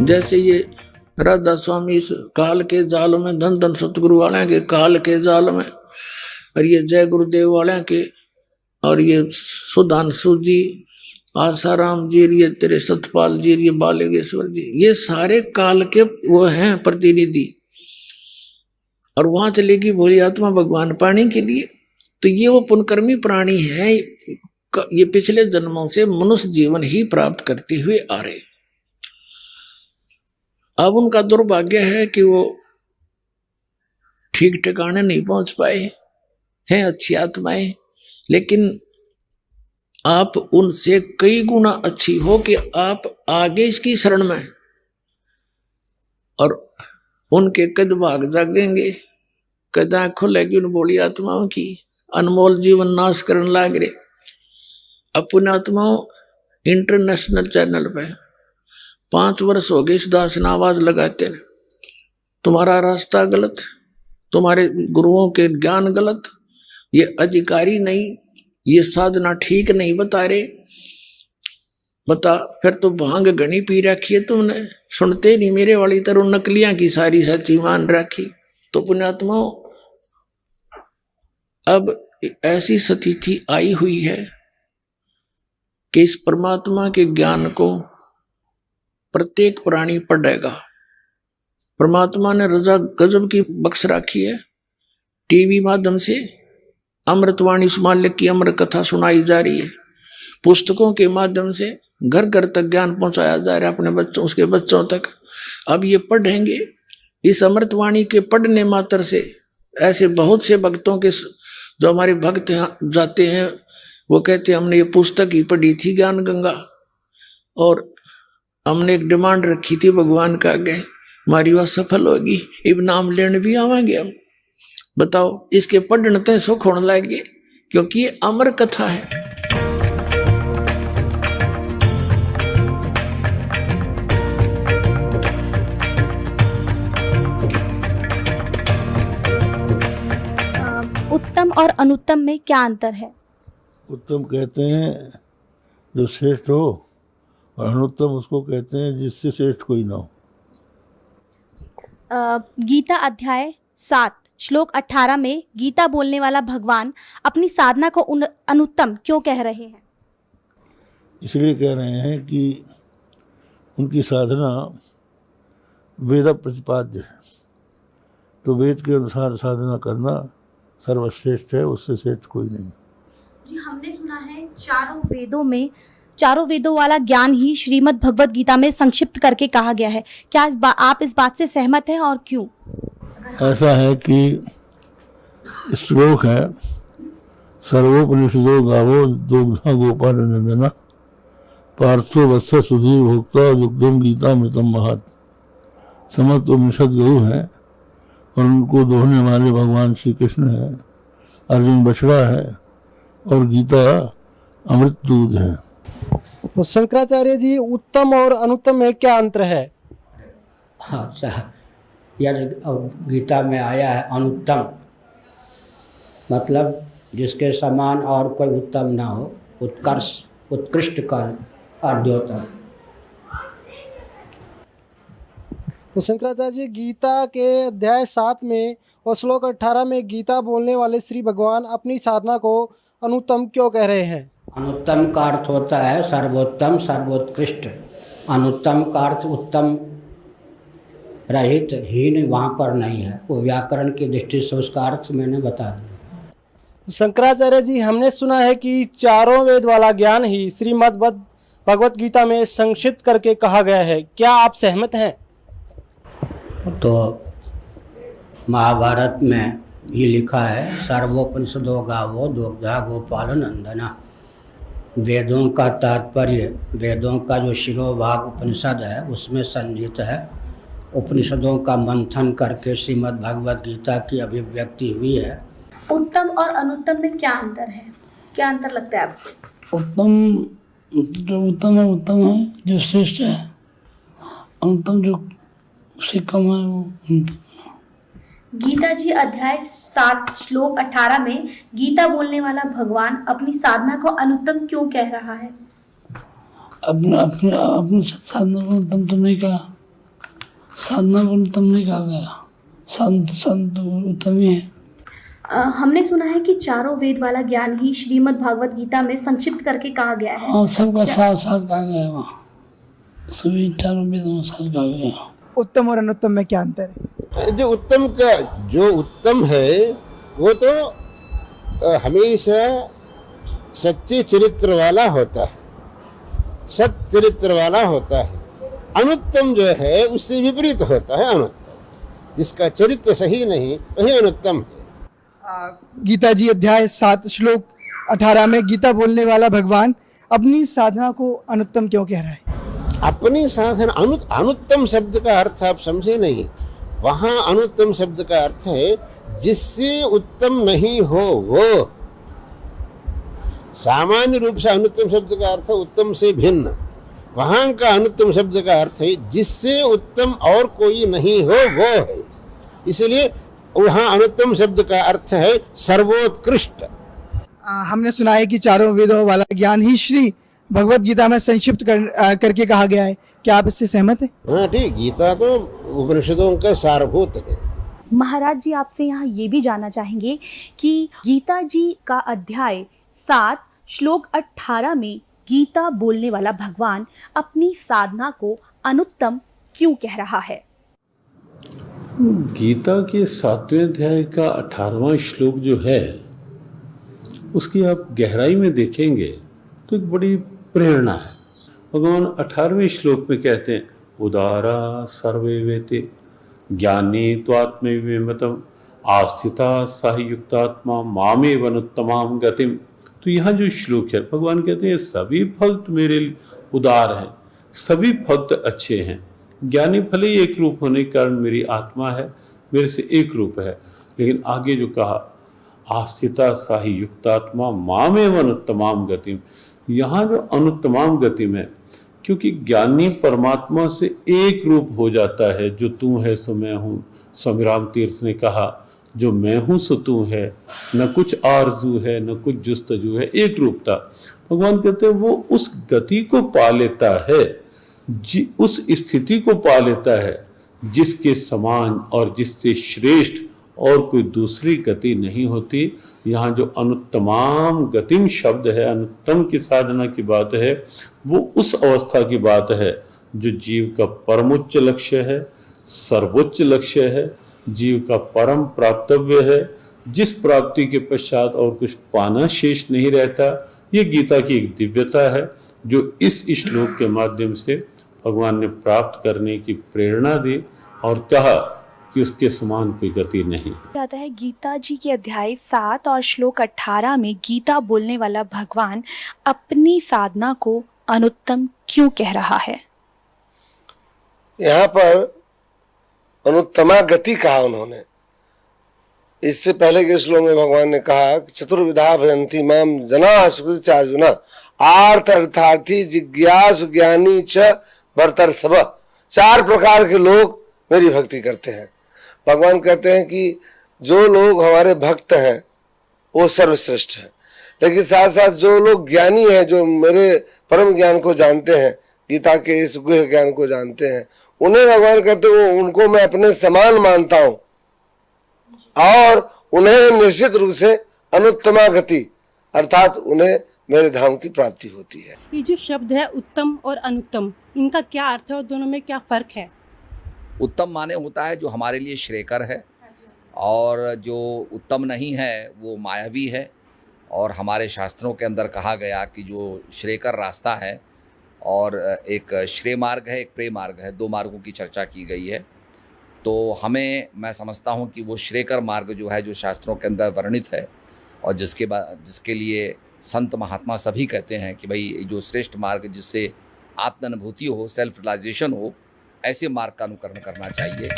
जैसे ये राधा स्वामी इस काल के जाल में, धन धन सतगुरु वाले के काल के जाल में, और ये जय गुरुदेव वाले के, और ये सुधांशु जी, आसाराम जी, ये तेरे सतपाल जी, ये बालिकेश्वर जी, ये सारे काल के वो हैं प्रतिनिधि। और वहां चलेगी भोली आत्मा भगवान पाने के लिए। तो ये वो पुण्यकर्मी प्राणी है, ये पिछले जन्मों से मनुष्य जीवन ही प्राप्त करते हुए आ रहे। अब उनका दुर्भाग्य है कि वो ठीक ठिकाने नहीं पहुंच पाए हैं, अच्छी आत्माएं, लेकिन आप उनसे कई गुना अच्छी हो कि आप आगे इसकी शरण में और उनके कद भाग जागेंगे, कदा खुलेगी उन बोली आत्माओं की, अनमोल जीवन नाश करने लाग रहे। अपने आत्माओं इंटरनेशनल चैनल पे 5 वर्ष हो गए इस दास ने आवाज लगाते हैं, तुम्हारा रास्ता गलत, तुम्हारे गुरुओं के ज्ञान गलत, ये अधिकारी नहीं, ये साधना ठीक नहीं बता रहे। बता फिर तो भांग घनी पी रखी है तुमने, सुनते नहीं मेरे वाली तरह नकलियां की सारी सच्ची मान रखी। तो पुण्यात्माओं अब ऐसी स्थिति आई हुई है कि इस परमात्मा के ज्ञान को प्रत्येक प्राणी पढ़ेगा। परमात्मा ने रजा गजब की बख्श रखी है, टीवी माध्यम से अमृतवाणी मालिक की अमर कथा सुनाई जा रही है, पुस्तकों के माध्यम से घर घर तक ज्ञान पहुंचाया जा रहा है अपने बच्चों, उसके बच्चों तक। अब ये पढ़ेंगे, इस अमृतवाणी के पढ़ने मात्र से ऐसे बहुत से भक्तों के, जो हमारे भक्त जाते हैं वो कहते हैं हमने ये पुस्तक ही पढ़ी थी ज्ञान गंगा, और हमने एक डिमांड रखी थी भगवान का आगे, हमारी वह सफल होगी, अब नाम लेने भी आवेंगे हम। बताओ इसके पढ़ने तय सुख होने लगे, क्योंकि ये अमर कथा है। उत्तम और अनुत्तम में क्या अंतर है? उत्तम कहते हैं जो श्रेष्ठ हो, और अनुत्तम उसको कहते हैं जिससे श्रेष्ठ कोई ना हो। गीता अध्याय 7 श्लोक 18 में गीता बोलने वाला भगवान अपनी साधना को अनुत्तम क्यों कह रहे हैं? इसलिए कह रहे हैं कि उनकी साधना वेद प्रतिपाद्य है, तो वेद के अनुसार साधना करना सर्वश्रेष्ठ है, उससे श्रेष्ठ कोई नहीं। जी हमने सुना है चारों वेदों वाला ज्ञान ही श्रीमद् भगवत गीता में संक्षिप्त करके कहा गया है। क्या आप इस बात से सहमत हैं और क्यों? ऐसा है कि श्लोक है, सर्वोपनिषदो गावो दुग्धा गोपाल नंदना पार्थो वत्स सुधीर भोक्ता दुग्धम गीता मृतम महत। समस्त उपनिषद गौ है और उनको दोहने वाले भगवान श्री कृष्ण है, अर्जुन बछड़ा है और गीता अमृत दूध है। तो शंकराचार्य जी उत्तम और अनुत्तम में क्या अंतर है? हाँ, यह गीता में आया है अनुत्तम, मतलब जिसके समान और कोई उत्तम ना हो, उत्कर्ष उत्कृष्ट कर अद्योतक। तो शंकराचार्य जी गीता के अध्याय 7 में और श्लोक 18 में गीता बोलने वाले श्री भगवान अपनी साधना को अनुत्तम क्यों कह रहे हैं? अनुत्तम का अर्थ होता है सर्वोत्तम सर्वोत्कृष्ट। अनुत्तम का अर्थ उत्तम रहित हीन वहाँ पर नहीं है, वो व्याकरण की दृष्टि से उसका अर्थ मैंने बता दिया। शंकराचार्य जी हमने सुना है कि चारों वेद वाला ज्ञान ही श्रीमद् भगवत गीता में संक्षिप्त करके कहा गया है, क्या आप सहमत हैं? तो महाभारत में ये लिखा है सर्वोपनिषदो गावो दुग्धा गोपाल नंदना। वेदों का तात्पर्य, वेदों का जो शिरोभाग उपनिषद है उसमें सन्निहित है। उपनिषदों का मंथन करके श्रीमद् भगवत गीता की अभिव्यक्ति हुई है। उत्तम और अनुत्तम में क्या अंतर है? क्या अंतर लगता है आपको? उत्तम है जो श्रेष्ठ है, अनुत्तम जो उससे कम है वो अनुत्तम। गीता जी अध्याय 7 श्लोक 18 में गीता बोलने वाला भगवान अपनी साधना को अनुत्तम क्यों कह रहा है? अपनी साधना को अनुत्तम तो नहीं कहा, साधना को उत्तम नहीं कहा गया, संत संत उत्तम ही है। हमने सुना है कि चारों वेद वाला ज्ञान ही श्रीमद् भागवत गीता में संक्षिप्त करके कहा गया है। हाँ, सबका साथ साथ कहा गया है वहाँ, सभी चारों वेदों में साथ कहा गया है। उत्तम और अनुत्तम में क्या अंतर है? जो उत्तम है वो तो हमेशा सच्चे चरित्र वाला होता है, सत चरित्र वाला होता है। अनुत्तम जो है उससे विपरीत होता है अनुत्तम, जिसका चरित्र सही नहीं वही अनुत्तम है। गीता जी अध्याय 7 श्लोक 18 में गीता बोलने वाला भगवान अपनी साधना को अनुत्तम क्यों कह रहा है? अपनी साधना अनुत्तम शब्द का अर्थ आप समझे नहीं। वहाँ अनुत्तम शब्द का अर्थ है जिससे उत्तम नहीं हो वो। सामान्य रूप से अनुत्तम शब्द का अर्थ है उत्तम से भिन्न। वहाँ का अनुत्तम शब्द का अर्थ है जिससे उत्तम और कोई नहीं हो वो है। इसलिए वहाँ अनुत्तम शब्द का अर्थ है सर्वोत्कृष्ट। हमने सुना है कि चारों वेदों वाला ज्ञान ही श्री भगवत गीता में संक्षिप्त करके कहा गया है। क्या आप इससे सहमत हैं? हाँ ठीक, गीता तो उपनिषदों का सारभूत है। महाराज जी, आपसे यहाँ ये भी जानना चाहेंगे कि गीता जी का अध्याय 7 श्लोक 18 में गीता बोलने वाला भगवान अपनी साधना को अनुत्तम क्यों कह रहा है? गीता के 7वें अध्याय का 18वां श्लोक जो है उसकी आप गहराई में देखेंगे तो एक बड़ी प्रेरणा है। भगवान 18वें श्लोक में कहते हैं उदारा सर्वे वेते ज्ञानी त्वात्मविमतम आस्थिता सायुक्तात्मा मामे वनुत्तमाम गतिम। तो यहाँ जो श्लोक है भगवान कहते हैं सभी भक्त मेरे उदार हैं, सभी भक्त अच्छे हैं। ज्ञानी भले ही एक रूप होने के कारण मेरी आत्मा है, मेरे से एक रूप है, लेकिन आगे जो कहा आस्थिता साही युक्तात्मा मामे अनुत्तमाम गतिम, यहाँ जो अनुत्तमाम गतिम है क्योंकि ज्ञानी परमात्मा से एक रूप हो जाता है। जो तू है सो मैं हूँ, स्वामी राम तीर्थ ने कहा जो मैं हूँ सो तू है, न कुछ आरजू है न कुछ जुस्तजू है, एक रूपता। भगवान कहते हैं वो उस गति को पा लेता है, उस स्थिति को पा लेता है जिसके समान और जिससे श्रेष्ठ और कोई दूसरी गति नहीं होती। यहाँ जो अनुत्तमाम गतिम शब्द है, अनुत्तम की साधना की बात है, वो उस अवस्था की बात है जो जीव का परमोच्च लक्ष्य है, सर्वोच्च लक्ष्य है, जीव का परम प्राप्तव्य है, जिस प्राप्ति के पश्चात और कुछ पाना शेष नहीं रहता। ये गीता की एक दिव्यता है जो इस श्लोक के माध्यम से भगवान ने प्राप्त करने की प्रेरणा दी और कहा कि उसके समान कोई गति नहीं। जाता है गीता जी के अध्याय 7 और श्लोक 18 में गीता बोलने वाला भगवान अपनी साधना को अनुत्तम क्यों कह रहा है? यहाँ पर अनुत्तमा गति कहा उन्होंने। इससे पहले के श्लोक में भगवान ने कहा चतुर्विधा भयंती माम जना सुकृत चार्जुना आर्थ अर्थार्थी जिज्ञासु ज्ञानी च बर्तर सब। 4 प्रकार के लोग मेरी भक्ति करते हैं। भगवान कहते हैं कि जो लोग हमारे भक्त हैं वो सर्वश्रेष्ठ है, लेकिन साथ साथ जो लोग ज्ञानी हैं, जो मेरे परम ज्ञान को जानते हैं, गीता के इस गुह्य ज्ञान को जानते हैं, उन्हें भगवान कहते हैं उनको मैं अपने समान मानता हूं और उन्हें निश्चित रूप से अनुत्तमा गति अर्थात उन्हें मेरे धाम की प्राप्ति होती है। ये जो शब्द है उत्तम और अनुत्तम, इनका क्या अर्थ है और दोनों में क्या फर्क है? उत्तम माने होता है जो हमारे लिए श्रेयकर है, और जो उत्तम नहीं है वो मायावी है। और हमारे शास्त्रों के अंदर कहा गया कि जो श्रेयकर रास्ता है और एक श्रेय मार्ग है, एक प्रेय मार्ग है, 2 मार्गों की चर्चा की गई है। तो मैं समझता हूँ कि वो श्रेयकर मार्ग जो है, जो शास्त्रों के अंदर वर्णित है और जिसके लिए संत महात्मा सभी कहते हैं कि भाई जो श्रेष्ठ मार्ग जिससे आत्मानुभूति हो, सेल्फ रियलाइजेशन हो, ऐसे मार्ग का अनुकरण करना चाहिए।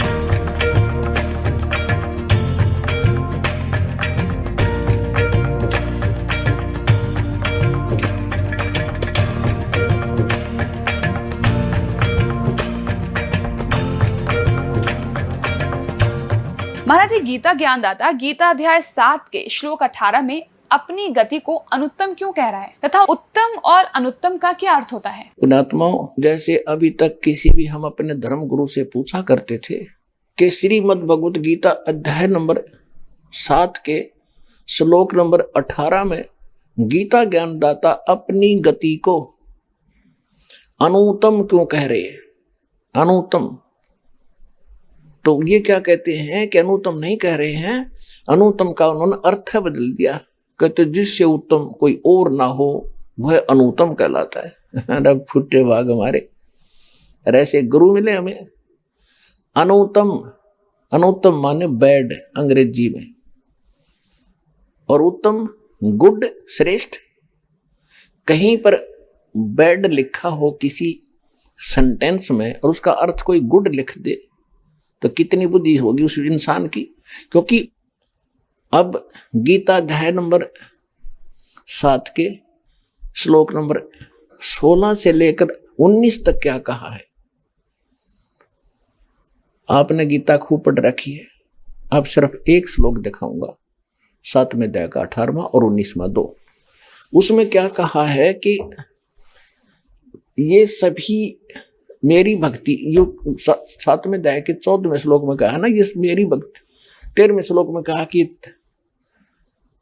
महाराज जी, गीता ज्ञानदाता गीता अध्याय 7 के श्लोक 18 में अपनी गति को अनुत्तम क्यों कह रहा है तथा उत्तम और अनुत्तम का क्या अर्थ होता है? पुण्यात्माओं, जैसे अभी तक किसी भी हम अपने धर्म गुरु से पूछा करते थे कि श्रीमद् भगवत गीता अध्याय नंबर 7 के श्लोक नंबर 18 में गीता ज्ञानदाता अपनी गति को अनुत्तम क्यों कह रहे हैं? अनुत्तम, तो ये क्या कहते हैं कि अनुत्तम नहीं कह रहे हैं, अनुत्तम का उन्होंने अर्थ बदल दिया। कहते जिससे उत्तम कोई और ना हो वह अनुत्तम कहलाता है। रब फुटे भाग हमारे, ऐसे गुरु मिले हमें। अनुत्तम, अनुत्तम माने बैड अंग्रेजी में, और उत्तम गुड श्रेष्ठ। कहीं पर बैड लिखा हो किसी सेंटेंस में और उसका अर्थ कोई गुड लिख दे तो कितनी बुद्धि होगी उस इंसान की। क्योंकि अब गीता अध्याय नंबर 7 के श्लोक नंबर 16 से लेकर 19 तक क्या कहा है। आपने गीता खूब पढ़ रखी है, अब सिर्फ एक श्लोक दिखाऊंगा, 7वें अध्याय का 18वां और 19वां 2। उसमें क्या कहा है कि ये सभी मेरी भक्ति, यो 7वें अध्याय के 14वें श्लोक में कहा ना, ये मेरी भक्ति। 13वें श्लोक में कहा कि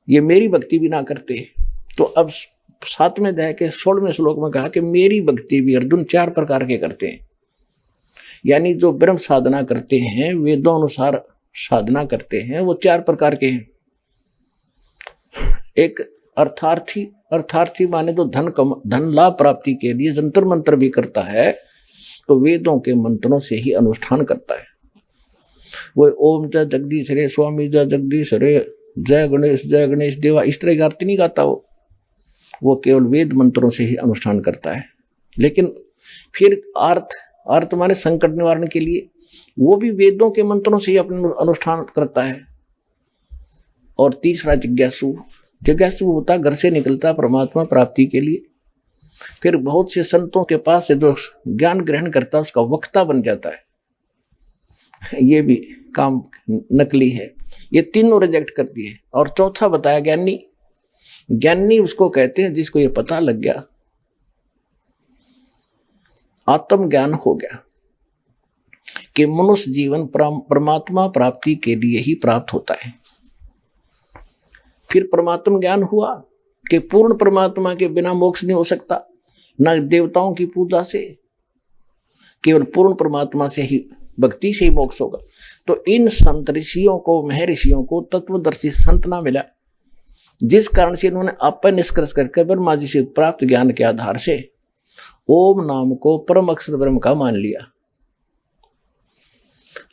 ये मेरी भक्ति भी ना करते। तो अब 7वें अध्याय के 16वें श्लोक में कहा कि मेरी भक्ति भी अर्जुन 4 प्रकार के करते हैं। यानी जो ब्रह्म साधना करते हैं, वेदों अनुसार साधना करते हैं, वो 4 प्रकार के हैं। एक अर्थार्थी, अर्थार्थी माने तो धन लाभ प्राप्ति के लिए जंतर मंत्र भी करता है, तो वेदों के मंत्रों से ही अनुष्ठान करता है। वो ओम जय जगदीश रे, स्वामी जय जगदीश रे, जय गणेश देवा, इस तरह की आरती नहीं गाता वो केवल वेद मंत्रों से ही अनुष्ठान करता है। लेकिन फिर अर्थ माने संकट निवारण के लिए वो भी वेदों के मंत्रों से ही अपना अनुष्ठान करता है। और तीसरा जिज्ञासु, जिज्ञासु होता घर से निकलता परमात्मा प्राप्ति के लिए, फिर बहुत से संतों के पास से जो ज्ञान ग्रहण करता है उसका वक्ता बन जाता है। ये भी काम नकली है। ये तीनों रिजेक्ट कर दिए। और चौथा बताया ज्ञानी। ज्ञानी उसको कहते हैं जिसको ये पता लग गया, आत्म ज्ञान हो गया कि मनुष्य जीवन परमात्मा प्राप्ति के लिए ही प्राप्त होता है। फिर परमात्मा ज्ञान हुआ कि पूर्ण परमात्मा के बिना मोक्ष नहीं हो सकता, न देवताओं की पूजा से, केवल पूर्ण परमात्मा से ही, भक्ति से ही मोक्ष होगा। तो इन संत ऋषियों को, महर्षियों को तत्वदर्शी संत ना मिला, जिस कारण से इन्होंने अपन निष्कर्ष करके ब्रह्मा जी से प्राप्त ज्ञान के आधार से ओम नाम को परम अक्षर ब्रह्म का मान लिया,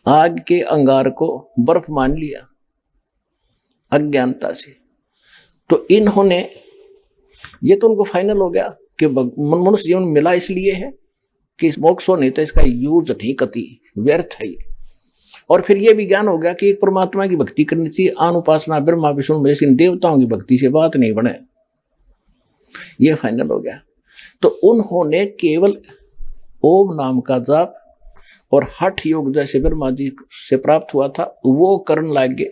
आग के अंगार को बर्फ मान लिया अज्ञानता से। तो इन्होंने, ये तो उनको फाइनल हो गया कि मनुष्य जीवन मिला इसलिए है कि इस मोक्ष हो, नहीं तो इसका यूज नहीं कति, व्यर्थ है। और फिर ये भी ज्ञान हो गया कि एक परमात्मा की भक्ति करनी चाहिए, आन उपासना ब्रह्मा विष्णु महेश, इन देवताओं की भक्ति से बात नहीं बने, ये फाइनल हो गया। तो उन्होंने केवल ओम नाम का जाप और हठ योग जैसे ब्रह्मा जी से प्राप्त हुआ था वो करने लग गए।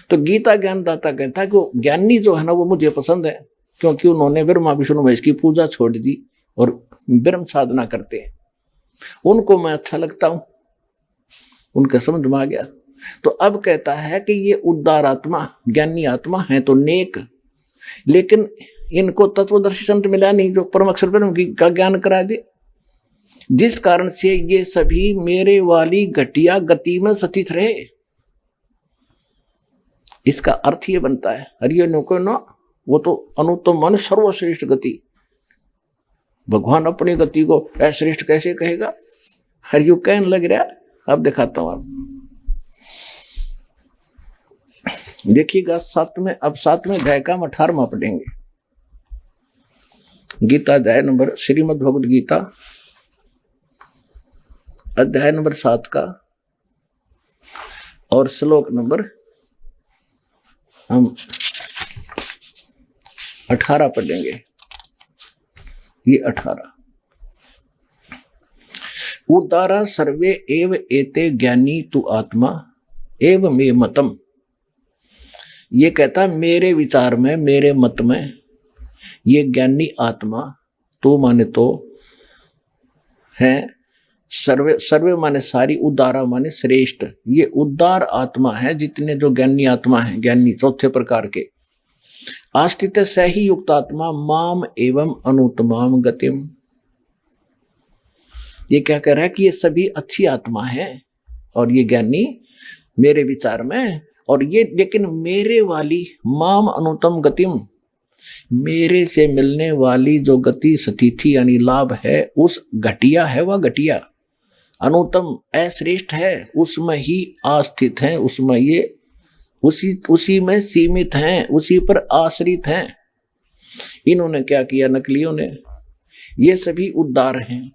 तो गीता ज्ञानदाता कहता है कि वो ज्ञानी जो है ना वो मुझे पसंद है, क्योंकि उन्होंने ब्रह्मा विष्णु महेश की पूजा छोड़ दी और ब्रह्म साधना करते हैं, उनको मैं अच्छा लगता हूं, उनका समझ में आ गया। तो अब कहता है कि ये उदार आत्मा, ज्ञानी आत्मा है तो नेक, लेकिन इनको तत्वदर्शी संत मिला नहीं जो परम अक्षर ब्रह्म का ज्ञान करा दे, जिस कारण से ये सभी मेरे वाली घटिया गति में स्थित रहे। इसका अर्थ ये बनता है हरियो नो ना, वो तो अनुत्तम मन सर्वश्रेष्ठ गति, भगवान अपनी गति को अश्रेष्ठ कैसे कहेगा, हरियो कहने लग रहा। अब दिखाता हूं आप देखिएगा। अब 7वें अध्याय का 18वां पढ़ेंगे। गीता अध्याय नंबर, श्रीमद् भगवद गीता अध्याय नंबर 7 का और श्लोक नंबर हम 18 पढ़ेंगे। ये 18, उदारा सर्वे एव एते ज्ञानी तु आत्मा एव मे मतम। ये कहता मेरे विचार में, मेरे मत में ये ज्ञानी आत्मा तो माने तो है सर्वे, सर्वे माने सारी, उदारा माने श्रेष्ठ। ये उदार आत्मा है जितने जो ज्ञानी आत्मा है, ज्ञानी चौथे प्रकार के। आस्थित सही युक्त आत्मा माम एवं अनुत्तमाम गतिम। ये क्या कह रहा है कि ये सभी अच्छी आत्मा है और ये ज्ञानी मेरे विचार में, और ये लेकिन मेरे वाली माम अनुत्तम गतिम, मेरे से मिलने वाली जो गति स्थिति यानी लाभ है उस घटिया है, वह घटिया अनुत्तम अश्रेष्ठ है, उसमें ही आस्थित हैं, उसमें ये उसी में सीमित हैं, उसी पर आश्रित हैं। इन्होंने क्या किया नकलियों ने, ये सभी उद्धार हैं,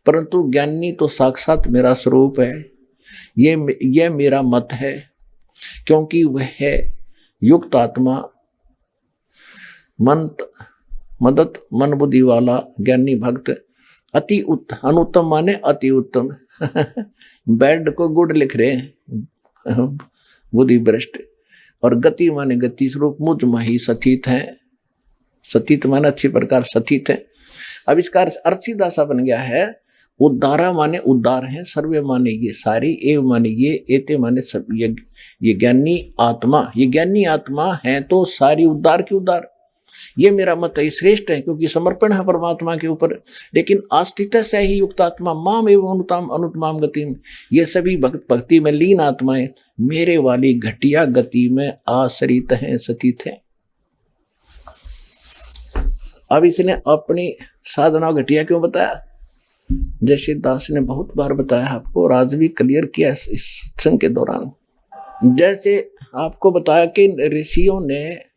परंतु ज्ञानी तो साक्षात मेरा स्वरूप है। ये मेरा मत है, क्योंकि वह है युक्त आत्मा मदत मन बुद्धि वाला ज्ञानी भक्त, अति अनुत्तम माने अति उत्तम। बेड को गुड लिख रहे हैं बुद्धि भ्रष्ट, और गति माने गति स्वरूप मुझ में ही स्थित है। स्थित माने अच्छी प्रकार स्थित है। अब इसका अर्थ सीधा सा बन गया है, उद्धारा माने उद्धार है, सर्वे माने ये सारी, एव माने ये, एते माने सब। ये ज्ञानी आत्मा, ये ज्ञानी आत्मा है तो सारी उद्धार की उद्धार। ये मेरा मत है, श्रेष्ठ है क्योंकि समर्पण है परमात्मा के ऊपर। लेकिन आस्थित से ही युक्त आत्मा माम एवं अनुत्तमाम गति, ये सभी भक्ति में लीन आत्माएं मेरे वाली घटिया गति में आश्रित हैं, स्थित हैं। अब इसने अपनी साधना घटिया क्यों बताया? जैसे दास ने बहुत बार बताया आपको, और आज भी क्लियर किया इस सत्संग के दौरान। जैसे आपको बताया कि ऋषियों ने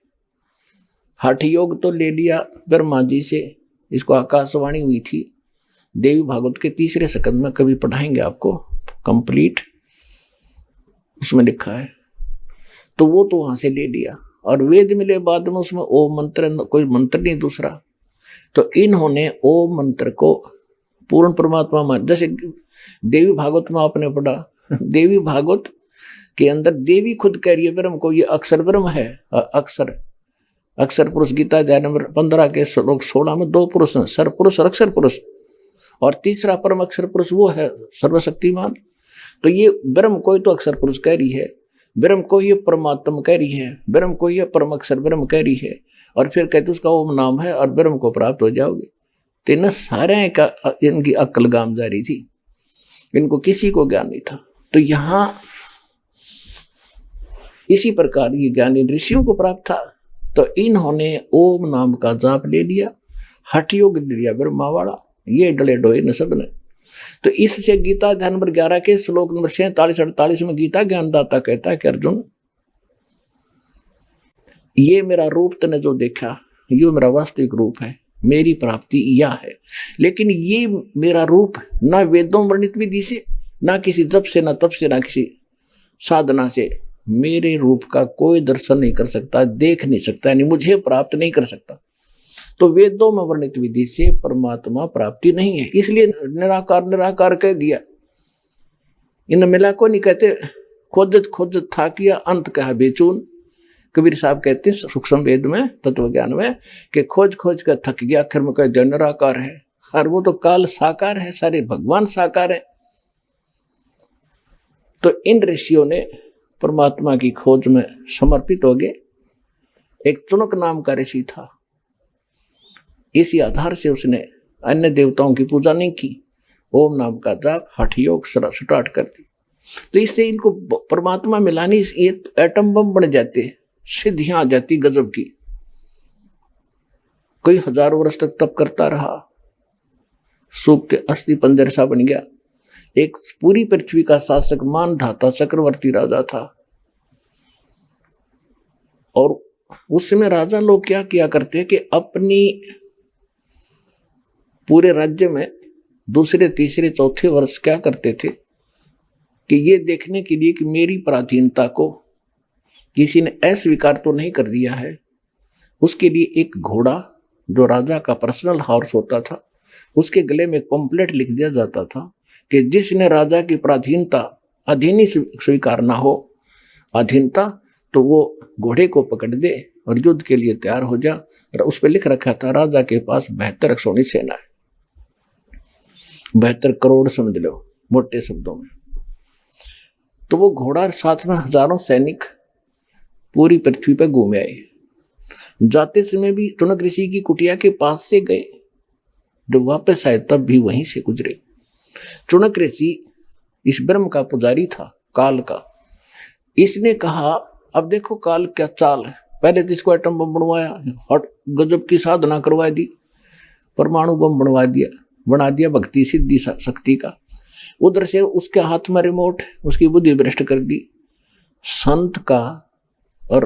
हठ योग तो ले लिया ब्रह्मा जी से, इसको आकाशवाणी हुई थी देवी भागवत के 3रे स्कंद में, कभी पढ़ाएंगे आपको कंप्लीट, उसमें लिखा है। तो वो तो वहां से ले लिया, और वेद मिले बाद में उसमें ओम मंत्र, कोई मंत्र नहीं दूसरा। तो इन्होंने ओम मंत्र को पूर्ण परमात्मा मान। जैसे देवी भागवत में आपने पढ़ा, देवी भागवत के अंदर देवी खुद कह रही है ब्रह्म को, ये अक्षर ब्रह्म है। अक्षर पुरुष, गीता अध्याय नंबर 15 के श्लोक 16 में 2 पुरुष हैं, सर पुरुष और अक्षर पुरुष, और तीसरा परम अक्षर पुरुष वो है सर्वशक्तिमान। तो ये ब्रह्म को ही तो अक्षर पुरुष कह रही है, ब्रह्म को ये परमात्मा कह रही है, ब्रह्म को ये परम अक्षर ब्रह्म कह रही है, और फिर कहते उसका ओम नाम है और ब्रह्म को प्राप्त हो जाओगे। तो इन सारे का इनकी अक्ल गाम जारी थी, इनको किसी को ज्ञान नहीं था। तो यहाँ इसी प्रकार ये ज्ञान इन ऋषियों को प्राप्त था। तो इन्होंने ओम नाम का जाप ले लिया, हठ योग ले लिया ब्रह्मा वाला, ये डले डोए न सब ने। तो इससे गीता अध्याय नंबर 11 के श्लोक नंबर 47-48 में गीता ज्ञानदाता कहता है कि अर्जुन, ये मेरा रूप तने जो देखा, ये मेरा वास्तविक रूप है, मेरी प्राप्ति यह है। लेकिन ये मेरा रूप ना वेदों वर्णित विधि से, ना किसी जप से, ना तप से, ना किसी साधना से मेरे रूप का कोई दर्शन नहीं कर सकता, देख नहीं सकता, यानी मुझे प्राप्त नहीं कर सकता। तो वेदों में वर्णित विधि से परमात्मा प्राप्ति नहीं है, इसलिए निराकार निराकार कह दिया। इन मिला को नहीं कहते, खोजत खोजत था किया अंत कहा बेचून। कबीर साहब कहते हैं सूक्ष्म वेद में, तत्व ज्ञान में, कि खोज खोज कर थक गया, आखिर में कह निराकार है। और वो तो काल साकार है, सारे भगवान साकार है। तो इन ऋषियों ने परमात्मा की खोज में समर्पित हो गए। एक चुनक नाम का ऋषि था, इसी आधार से उसने अन्य देवताओं की पूजा नहीं की, ओम नाम का जाप हठ योग स्टार्ट कर दी। तो इससे इनको परमात्मा मिलानी, ये एटम बम बन जाते, सिद्धियां आ जाती गजब की। कोई हजारों वर्ष तक तप करता रहा, सूख के अस्थि पंजर सा बन गया। एक पूरी पृथ्वी का शासक मानधाता चक्रवर्ती राजा था, और उस समय राजा लोग क्या किया करते कि अपनी पूरे राज्य में दूसरे तीसरे चौथे वर्ष क्या करते थे कि ये देखने के लिए कि मेरी पराधीनता को किसी ने अस्वीकार तो नहीं कर दिया है, उसके लिए एक घोड़ा जो राजा का पर्सनल हॉर्स होता था, उसके गले में एक पंपलेट लिख दिया जाता था कि जिसने राजा की पराधीनता अधीनी स्वीकार ना हो, अधीनता, तो वो घोड़े को पकड़ दे और युद्ध के लिए तैयार हो जा। और उस पर लिख रखा था राजा के पास 72 अक्षौणी सेना है, 72 करोड़ समझ लो मोटे शब्दों में। तो वो घोड़ा साथ में हजारों सैनिक पूरी पृथ्वी पर घूमे आए। जाते समय भी चुनक ऋषि की कुटिया के पास से गए, जब वापस आए तब भी वहीं से गुजरे। चुनक ऋषि इस ब्रह्म का पुजारी था, काल का। इसने कहा अब देखो काल क्या चाल है, पहले तो इसको एटम बम बनवाया, हट गजब की साधना करवा दी, परमाणु बम बना दिया भक्ति सिद्धि शक्ति का। उधर से उसके हाथ में रिमोट, उसकी बुद्धि भ्रष्ट कर दी। संत का और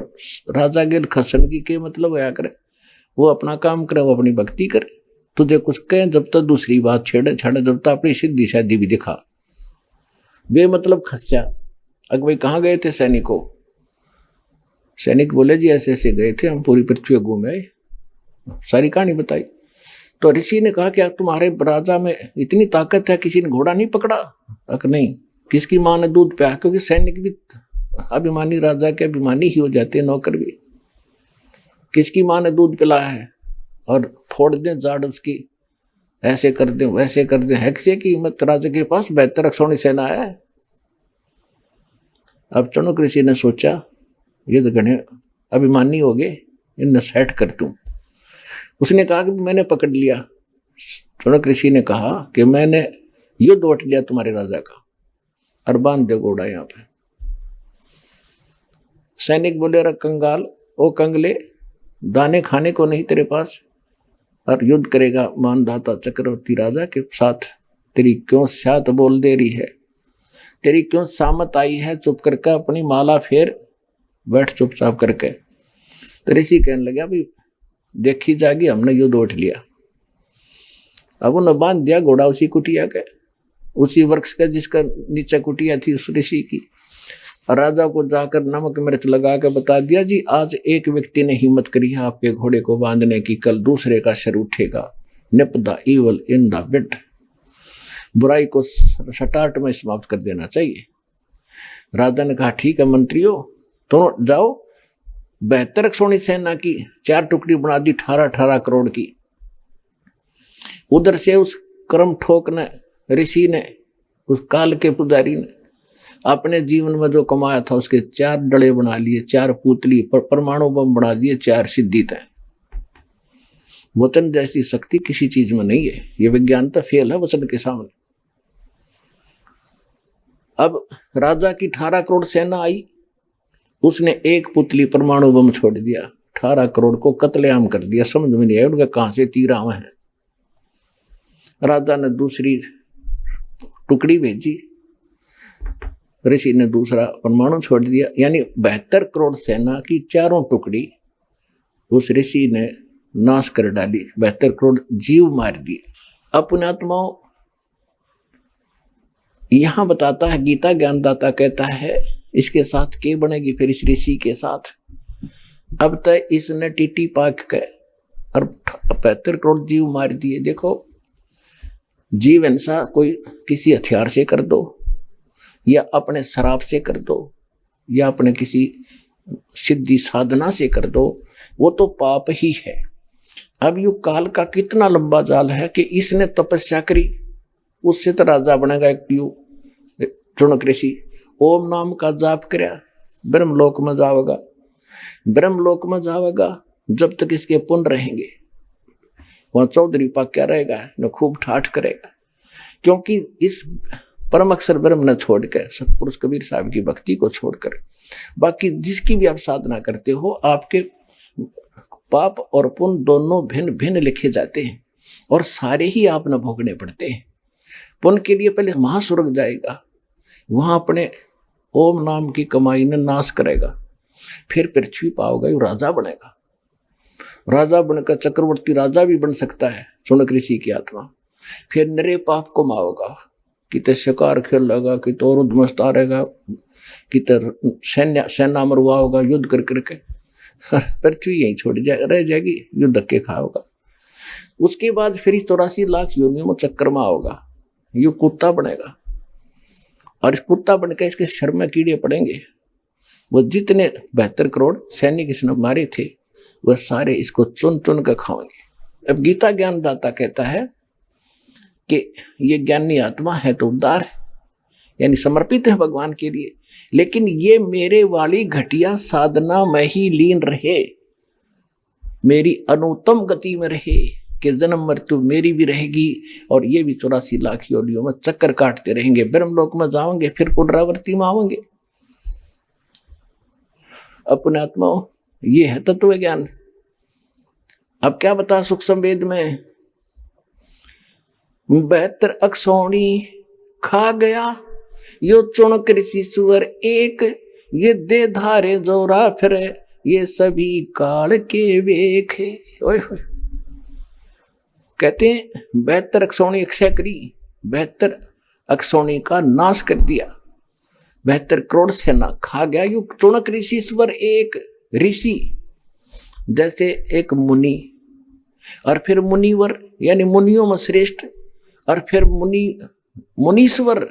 राजा गेल खसन की के मतलब होया करे, वो अपना काम करे, वो अपनी भक्ति करे। तुझे कुछ कहें जब तक दूसरी बात छेड़े जब तक अपनी सिद्धि शादी भी दिखा। वे मतलब खस्या। अगवे कहाँ गए थे सैनिकों? सैनिक बोले जी ऐसे ऐसे गए थे, हम पूरी पृथ्वी घूमे आए, सारी कहानी बताई। तो ऋषि ने कहा क्या तुम्हारे राजा में इतनी ताकत है, किसी ने घोड़ा नहीं पकड़ा? नहीं, किसकी माँ ने दूध पिया? क्योंकि सैनिक भी अभिमानी, राजा के अभिमानी ही हो जाते हैं, नौकर भी। किसकी माँ ने दूध पिलाया है और फोड़ दें जाड़ उसकी, ऐसे कर दें वैसे कर दें, है किसी की हिम्मत? राजा के पास 72 अक्षौणी सेना है। अब चुनक ऋषि ने सोचा ये तो गणे अभिमानी हो गए, इन्हें सेट कर दूं। उसने कहा कि मैंने पकड़ लिया। चुनक ऋषि ने कहा कि मैंने युद्ध ओट लिया तुम्हारे राजा का, और बांध दे घोड़ा यहाँ पे। सैनिक बोले अरे कंगाल, ओ कंगले, दाने खाने को नहीं तेरे पास, और युद्ध करेगा मानधाता चक्रवर्ती राजा के साथ? तेरी क्यों सात बोल दे रही है, तेरी क्यों सामत आई है? चुप करके अपनी माला फेर बैठ चुपचाप करके। तो ऋषि कहने लगा भाई देखी जागी, हमने युद्ध उठ लिया। अब उन्हें बांध दिया घोड़ा उसी कुटिया के, उसी वृक्ष का जिसका नीचे कुटिया थी उस ऋषि की। और राजा को जाकर नमक मिर्च लगा के बता दिया जी आज एक व्यक्ति ने हिम्मत करी है आपके घोड़े को बांधने की, कल दूसरे का सिर उठेगा। निप the evil in the bit, बुराई को सटाट में समाप्त कर देना चाहिए। राजा ने कहा ठीक है मंत्रियों, तो जाओ 72 अक्षौणी सेना की 4 टुकड़ी बना दी, 18 करोड़ की। उधर से उस कर्म ठोक ने, ऋषि ने, उस काल के पुजारी ने अपने जीवन में जो कमाया था उसके 4 डले बना लिए, 4 पुतली, परमाणु बम बना दिए, 4 सिद्धि तय। वचन जैसी शक्ति किसी चीज में नहीं है, ये विज्ञान तो फेल है वचन के सामने। अब राजा की 18 करोड़ सेना आई, उसने एक पुतली परमाणु बम छोड़ दिया, 18 करोड़ को कत्लेआम कर दिया। समझ में नहीं आया उनका कहां से तीर आवे हैं। राजा ने दूसरी टुकड़ी भेजी, ऋषि ने दूसरा परमाणु छोड़ दिया, यानी 72 करोड़ सेना की 4 टुकड़ी उस ऋषि ने नाश कर डाली, 72 करोड़ जीव मार दिए। अपने आत्माओं यहां बताता है, गीता ज्ञानदाता कहता है इसके साथ के बनेगी फिर इस ऋषि के साथ। अब तक इसने टीटी पाक के और 72 करोड़ जीव मार दिए। देखो जीव हिंसा कोई किसी हथियार से कर दो, या अपने शराब से कर दो, या अपने किसी सिद्धि साधना से कर दो, वो तो पाप ही है। अब यू काल का कितना लंबा जाल है कि इसने तपस्या करी, उससे तो राजा बनेगा एक यू चुनक ऋषि। ओम नाम का जाप करया, ब्रह्मलोक में जावेगा, ब्रह्मलोक में जावेगा जब तक इसके पुण्य रहेंगे। वहां चौधरी पाक क्या रहेगा न खूब ठाठ करेगा, क्योंकि इस परम अक्षर ब्रह्म न छोड़ कर, सतपुरुष कबीर साहब की भक्ति को छोड़कर बाकी जिसकी भी आप साधना करते हो, आपके पाप और पुण्य दोनों भिन्न भिन्न लिखे जाते हैं और सारे ही आप न भोगने पड़ते हैं। पुण्य के लिए पहले महास्वर्ग जाएगा, वहां अपने ओम नाम की कमाई ने नाश करेगा, फिर पृथ्वी पाओगा, राजा बनेगा। राजा बनकर चक्रवर्ती राजा भी बन सकता है चुनक ऋषि की आत्मा। फिर नरे पाप को माओगा, किते शिकार खेल लगा, किते और उद्मस्ता रहेगा, किते सेना मरवा होगा युद्ध कर करके, पृथ्वी यहीं छोड़ रह जाएगी, युद्ध के खाओगा। उसके बाद फिर 84 लाख योनियों में चक्कर में आओगा, यू कुत्ता बनेगा, और इस कुत्ता बनकर इसके शर में कीड़े पड़ेंगे, वो जितने 72 करोड़ सैनिक इसने मारे थे वह सारे इसको चुन चुन कर खाएंगे। अब गीता ज्ञानदाता कहता है कि ये ज्ञानी आत्मा है तो उदार है, यानी समर्पित है भगवान के लिए, लेकिन ये मेरे वाली घटिया साधना में ही लीन रहे, मेरी अनुत्तम गति में रहे कि जन्म मृत्यु मेरी भी रहेगी और ये भी 84 लाख योनियों में चक्कर काटते रहेंगे, ब्रह्मलोक में जाओगे फिर पुनरावृत्ति में आओगे। अपने आत्माओं, ये है तत्व ज्ञान। अब क्या बता सुख संवेद में 72 अक्षौणी खा गया यो चुनक ऋषि सुअर एक, ये दे धारे जोरा फिर ये सभी काल के वेखे। ओए होए, कहते हैं 72 अक्षौणी अक्षय करी, 72 अक्षौणी का नाश कर दिया, 72 करोड़ सेना खा गया यो चुनक ऋषि सुअर एक। ऋषि जैसे एक मुनि और फिर मुनिवर यानी मुनियों में श्रेष्ठ, और फिर मुनीश्वर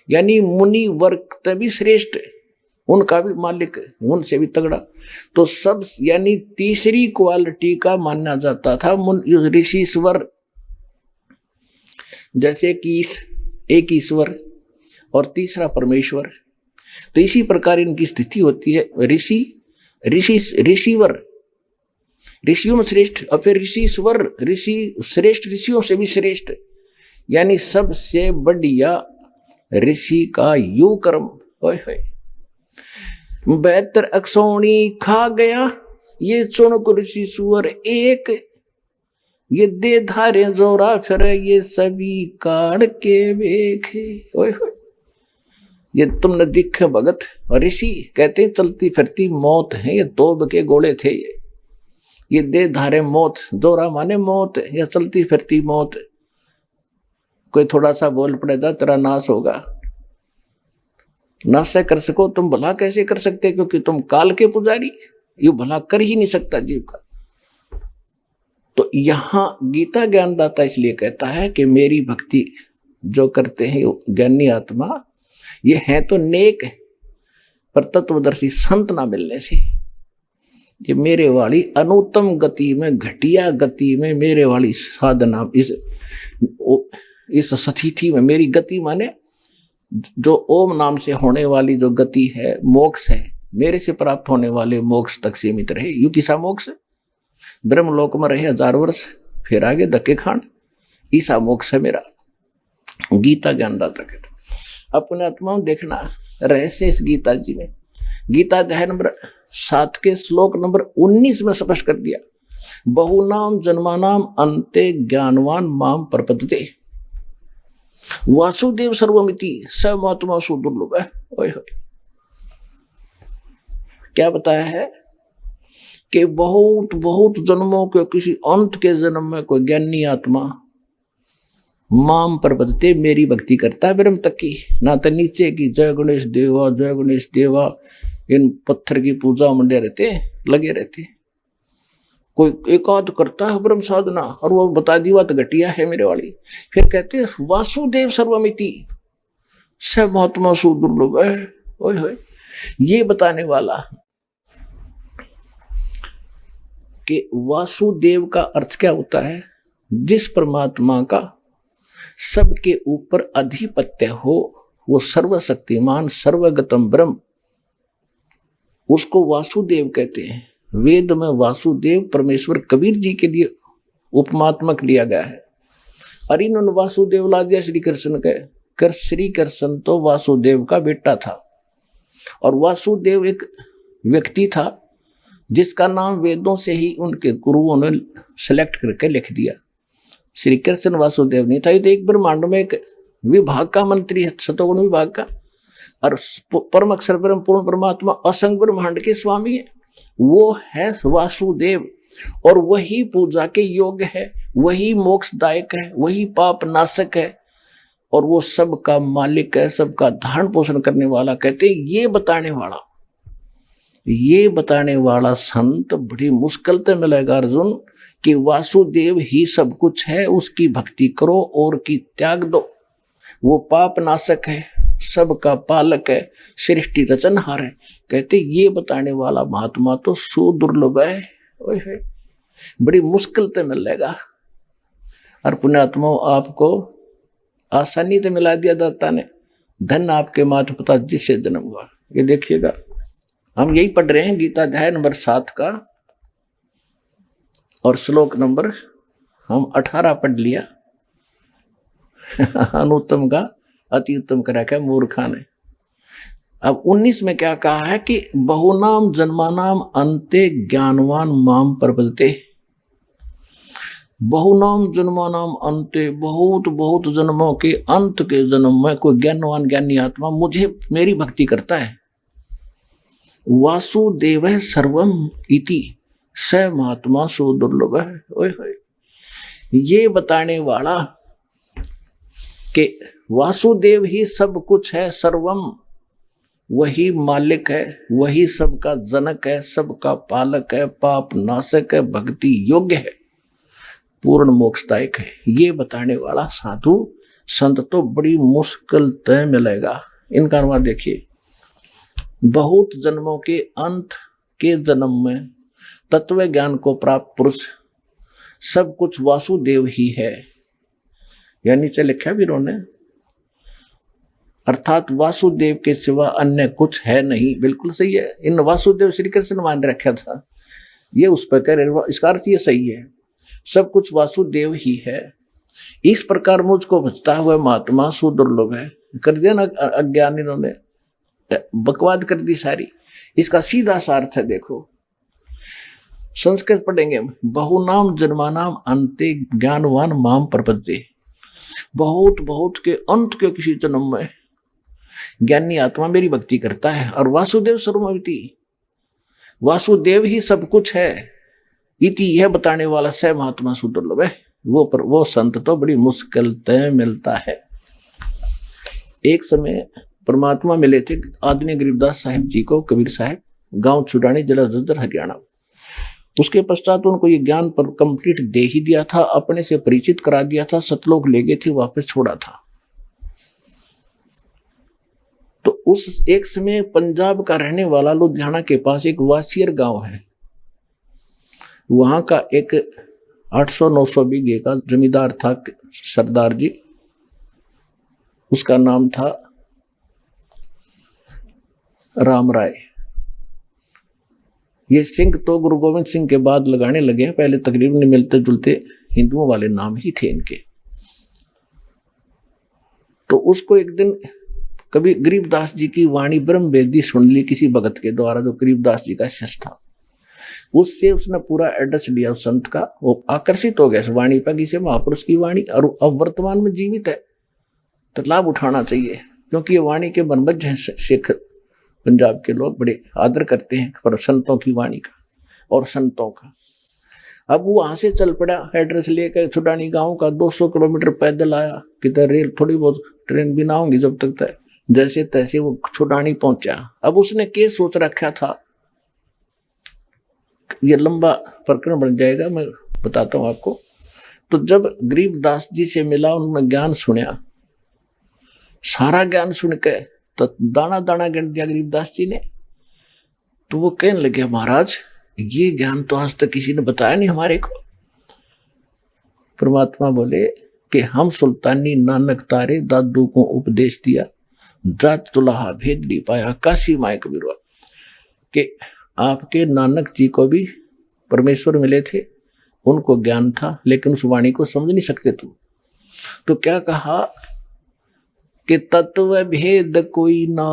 यानी मुनि वर्ग तभी श्रेष्ठ, उनका भी मालिक, उनसे भी तगड़ा। तो सब यानी तीसरी क्वालिटी का माना जाता था ऋषिश्वर, जैसे कि एक ईश्वर और तीसरा परमेश्वर। तो इसी प्रकार इनकी स्थिति होती है। ऋषिवर ऋषियों में श्रेष्ठ, और फिर ऋषिश्वर ऋषि श्रेष्ठ, ऋषियों से भी श्रेष्ठ, यानी सबसे बढ़िया ऋषि का यू कर्म। 72 अक्षौणी खा गया ये चुनक ऋषि सुअर एक, ये दे धारे जोरा फिर ये सभी काढ़ के वेखे। ओए होए, ये तुमने दिखे भगत। और ऋषि कहते हैं चलती फिरती मौत है, ये तोब के गोले थे। ये दे धारे मौत, जोरा माने मौत या चलती फिरती मौत। कोई थोड़ा सा बोल पड़ेगा तेरा नाश होगा, नाश से कर सको तुम भला कैसे कर सकते, क्योंकि तुम काल के पुजारी, यू भला कर ही नहीं सकता जीव का। तो यहां गीता ज्ञानदाता इसलिए कहता है कि मेरी भक्ति जो करते हैं ज्ञानी आत्मा, ये है तो नेक, पर तत्वदर्शी संत ना मिलने से ये मेरे वाली अनुत्तम गति में, घटिया गति में, मेरे वाली साधना, इस स्थिति में, मेरी गति माने जो ओम नाम से होने वाली जो गति है, मोक्ष है, मेरे से प्राप्त होने वाले मोक्ष तक सीमित रहे। यू किसा मोक्ष? ब्रह्मलोक में रहे 1000 वर्ष, फिर आगे धक्के खान, ईसा मोक्ष है मेरा। गीता ज्ञानदाता कहता अपने आत्मा देखना रहस्य इस गीता जी में। गीता अध्याय नंबर 7 के श्लोक नंबर 19 में स्पष्ट कर दिया, बहुनाम जन्मानाम अन्ते ज्ञानवान माम प्रपद्यते वासुदेव सर्वमिति स महात्मा सुदुर्लभ है। ओए होए, क्या बताया है कि बहुत बहुत जन्मों के किसी अंत के जन्म में कोई ज्ञानी आत्मा माम प्रपद्यते, मेरी भक्ति करता है ब्रह्म तक की, ना तो नीचे की जय गणेश देवा जय गणेश देवा, इन पत्थर की पूजा मंडे रहते लगे रहते। कोई एकाध करता है ब्रह्म साधना और वो बता दी बात घटिया है मेरे वाली, फिर कहते हैं वासुदेव सर्वमिति स महात्मा सुदुर्लभ है। ओए होए, ये बताने वाला कि वासुदेव का अर्थ क्या होता है, जिस परमात्मा का सबके ऊपर अधिपत्य हो, वो सर्वशक्तिमान सर्वगतम ब्रह्म, उसको वासुदेव कहते हैं। वेद में वासुदेव परमेश्वर कबीर जी के लिए उपमात्मक लिया गया है। और इन्होंने वासुदेव ला दिया श्री कृष्ण के, कर श्री कृष्ण तो वासुदेव का बेटा था। और वासुदेव एक व्यक्ति था जिसका नाम वेदों से ही उनके गुरुओं ने सेलेक्ट करके लिख दिया। श्री कृष्ण वासुदेव नहीं था, ये तो एक ब्रह्मांड में एक विभाग का मंत्री है, सतोगुण विभाग का। और परम अक्षर ब्रह्म पूर्ण परमात्मा असंग ब्रह्मांड के स्वामी है, वो है वासुदेव। और वही पूजा के योग्य है, वही मोक्षदायक है, वही पाप नाशक है, और वो सबका मालिक है, सबका धारण पोषण करने वाला। कहते ये बताने वाला संत बड़ी मुश्किल से मिलेगा अर्जुन, कि वासुदेव ही सब कुछ है, उसकी भक्ति करो और की त्याग दो। वो पाप नाशक है, सबका पालक है, सृष्टि रचनहार है। कहते ये बताने वाला महात्मा तो सुदुर्लभ है, ओए है, बड़ी मुश्किल से मिलेगा। और पुण्यात्मा आपको आसानी से मिला दिया दाता ने। धन आपके माता पिता जिससे जन्म हुआ। ये देखिएगा, हम यही पढ़ रहे हैं गीता अध्याय नंबर 7 का और श्लोक नंबर हम 18 पढ़ लिया। अनुत्तम का अति उत्तम करा क्या मूर्खा ने। अब 19 में क्या कहा है कि बहुनाम जन्मानाम अंते ज्ञानवान माम प्रपद्यते। बहुनाम जन्मानाम अंते, बहुत बहुत जन्मों के अंत के जन्म में कोई ज्ञानवान ज्ञानी आत्मा मुझे मेरी भक्ति करता है। वासुदेव सर्वम इति स महात्मा सुदुर्लभ है। ओए होए, ये बताने वाला कि वासुदेव ही सब कुछ है, सर्वम, वही मालिक है, वही सबका जनक है, सबका पालक है, पाप नाशक है, भक्ति योग्य है, पूर्ण मोक्षदायक है। ये बताने वाला साधु संत तो बड़ी मुश्किल तय मिलेगा। इनका अनुवाद देखिए, बहुत जन्मों के अंत के जन्म में तत्व ज्ञान को प्राप्त पुरुष सब कुछ वासुदेव ही है। या नीचे लिखा भी उन्होंने, अर्थात वासुदेव के सिवा अन्य कुछ है नहीं। बिल्कुल सही है। इन वासुदेव श्री कृष्ण मान रखा था, ये उस पर कह रहे, इसका अर्थ ये सही है, सब कुछ वासुदेव ही है। इस प्रकार मुझको बचता हुआ महात्मा सुदुर्लभ है। कर दिया ना अज्ञानी, इन्होंने बकवाद कर दी सारी। इसका सीधा सा अर्थ है, देखो संस्कृत पढ़ेंगे, बहुनाम जन्मानाम अंते ज्ञानवान माम प्रपद्यते। बहुत बहुत के अंत के किसी जन्म में ज्ञानी आत्मा मेरी भक्ति करता है। और वासुदेव सर्वमिति, वासुदेव ही सब कुछ है। इति यह बताने वाला स महात्मा सुदुर्लभ है। वो संत तो बड़ी मुश्किल तय मिलता है। एक समय परमात्मा मिले थे आदरणीय गरीबदास साहिब जी को, कबीर साहब, गांव छुड़ानी, जिला जज्जर, हरियाणा। उसके पश्चात उनको ये ज्ञान पर कंप्लीट दे ही दिया था, अपने से परिचित करा दिया था, सतलोक ले गए थे, वापस छोड़ा था। तो उस एक समय पंजाब का रहने वाला लुधियाना के पास एक वासियर गांव है, वहां का एक 800-900 बीघे का जमींदार था सरदार जी। उसका नाम था राम राय। ये सिंह तो गुरु गोविंद सिंह के बाद लगाने लगे हैं, पहले तकरीबन मिलते जुलते हिंदुओं वाले नाम ही थे इनके। तो उसको एक दिन कभी गरीबदास जी की वाणी ब्रह्म वेदी सुन ली किसी भगत के द्वारा, जो गरीबदास जी का शिष्य था। उससे उसने पूरा एड्रेस लिया उस संत का। वो आकर्षित हो गया इस वाणी पर, किसी महापुरुष की वाणी, और अब वर्तमान में जीवित है तो लाभ उठाना चाहिए, क्योंकि ये वाणी के बनबज हैं। सिख पंजाब के लोग बड़े आदर करते हैं पर संतों की वाणी का और संतों का। अब वो वहां से चल पड़ा एड्रेस लेकर छुड़ानी गांव का। 200 किलोमीटर पैदल आया, किधर रेल थोड़ी बहुत, ट्रेन भी ना होंगी जब तक तय। जैसे तैसे वो छुड़ानी पहुंचा। अब उसने क्या सोच रखा था, ये लंबा प्रकरण बन जाएगा, मैं बताता हूं आपको। तो जब गरीबदास जी से मिला, उन्होंने ज्ञान सुना, सारा ज्ञान सुन के तो दाना दाना गिन दिया गरीबदास जी ने। तो वो कहने लगे, महाराज ये ज्ञान तो आज तक किसी ने बताया नहीं हमारे को। परमात्मा बोले कि हम सुल्तानी नानक तारे दादू को उपदेश दिया, जात तुलाहा भेद ली पाया काशी माए कबीरवा, कि आपके नानक जी को भी परमेश्वर मिले थे, उनको ज्ञान था, लेकिन उस वाणी को समझ नहीं सकते तुम। तो क्या कहा कि तत्व भेद कोई ना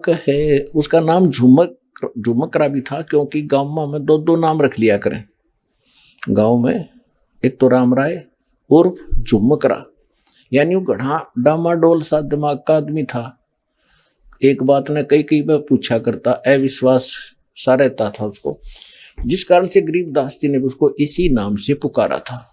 कहे। उसका नाम झुमकरा भी था, क्योंकि गांव में 2-2 नाम रख लिया करें गांव में। एक तो राम राय उर्फ झुमकरा, यानी वो गढ़ा डामाडोल सा दिमाग का आदमी था। एक बात ने कई बार पूछा करता, अविश्वास सा रहता था उसको, जिस कारण से गरीबदास जी ने उसको इसी नाम से पुकारा था।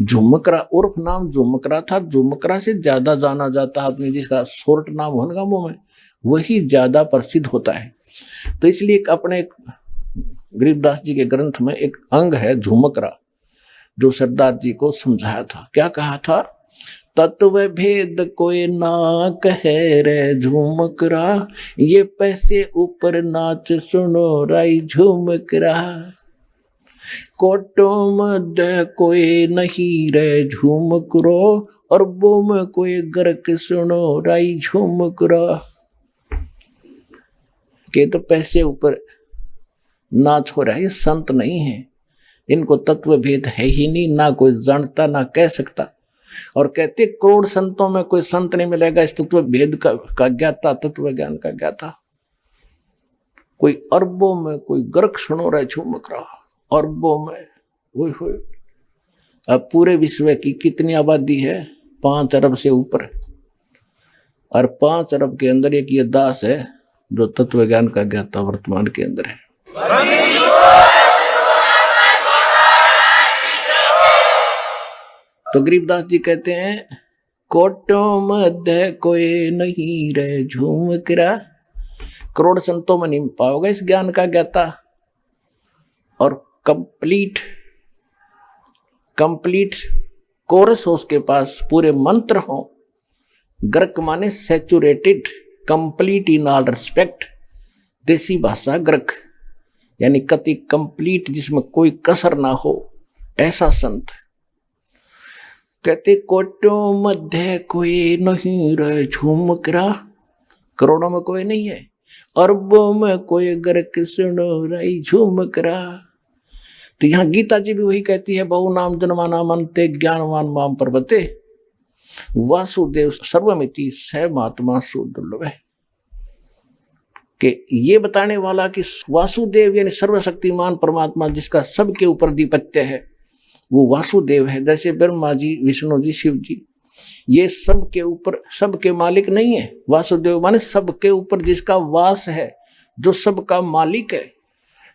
झुमकरा उर्फ नाम झुमकरा था। झुमकरा से ज्यादा जाना जाता आदमी जिसका शॉर्ट नाम होने का मुंह में, वही ज्यादा प्रसिद्ध होता है। तो इसलिए अपने गरीबदास जी के ग्रंथ में एक अंग है झुमकरा, जो सरदार जी को समझाया था। क्या कहा था, तत्व भेद कोई ना कहे रे झूमक रहा, ये पैसे ऊपर नाच सुनो राई झूमक रहा। कोटों मध्य कोई नहीं रे झूमक रो, और वो में कोई गर्क सुनो राई झूमक रहा। के तो पैसे ऊपर नाच हो रहा है, ये संत नहीं है, इनको तत्व भेद है ही नहीं, ना कोई जानता ना कह सकता। और कहते करोड़ संतों में कोई संत नहीं मिलेगा इस तत्व भेद का ज्ञाता, तत्व ज्ञान का ज्ञाता। कोई अरबों में कोई गर्क सुनो रहा झूमक रहा, अरबों में। वो अब पूरे विश्व की कितनी आबादी है? 5 अरब से ऊपर, और 5 अरब के अंदर एक ये दास है जो तत्व ज्ञान का ज्ञाता वर्तमान के अंदर है। तो गरीबदास जी कहते हैं कोटों मध्य कोई नहीं रे झूमक रहा, करोड़ संतों में नहीं पाओगे इस ज्ञान का ज्ञाता। और कंप्लीट कोरस हो उसके पास, पूरे मंत्र हो। ग्रक माने saturated, complete in all respect, देसी भाषा ग्रक, यानी कति कंप्लीट, जिसमें कोई कसर ना हो, ऐसा संत। कहते कोटों मध्य कोई नहीं रहे झूमक रहा, करोड़ों में कोई नहीं है, अरबों में कोई गर्क सुनो रही झूमक रहा। तो यहाँ गीता जी भी वही कहती है, बहु नाम जन्माना मनते ज्ञानवान माम पर्वते, वासुदेव सर्वमिति स महात्मा सुदुर्लभ। कि ये बताने वाला कि वासुदेव यानी सर्वशक्तिमान परमात्मा जिसका सबके ऊपर अधिपत्य है, वो वासुदेव है। जैसे ब्रह्मा जी, विष्णु जी, शिव जी, ये सबके ऊपर, सबके मालिक नहीं है। वासुदेव माने सबके ऊपर जिसका वास है, जो सबका मालिक है।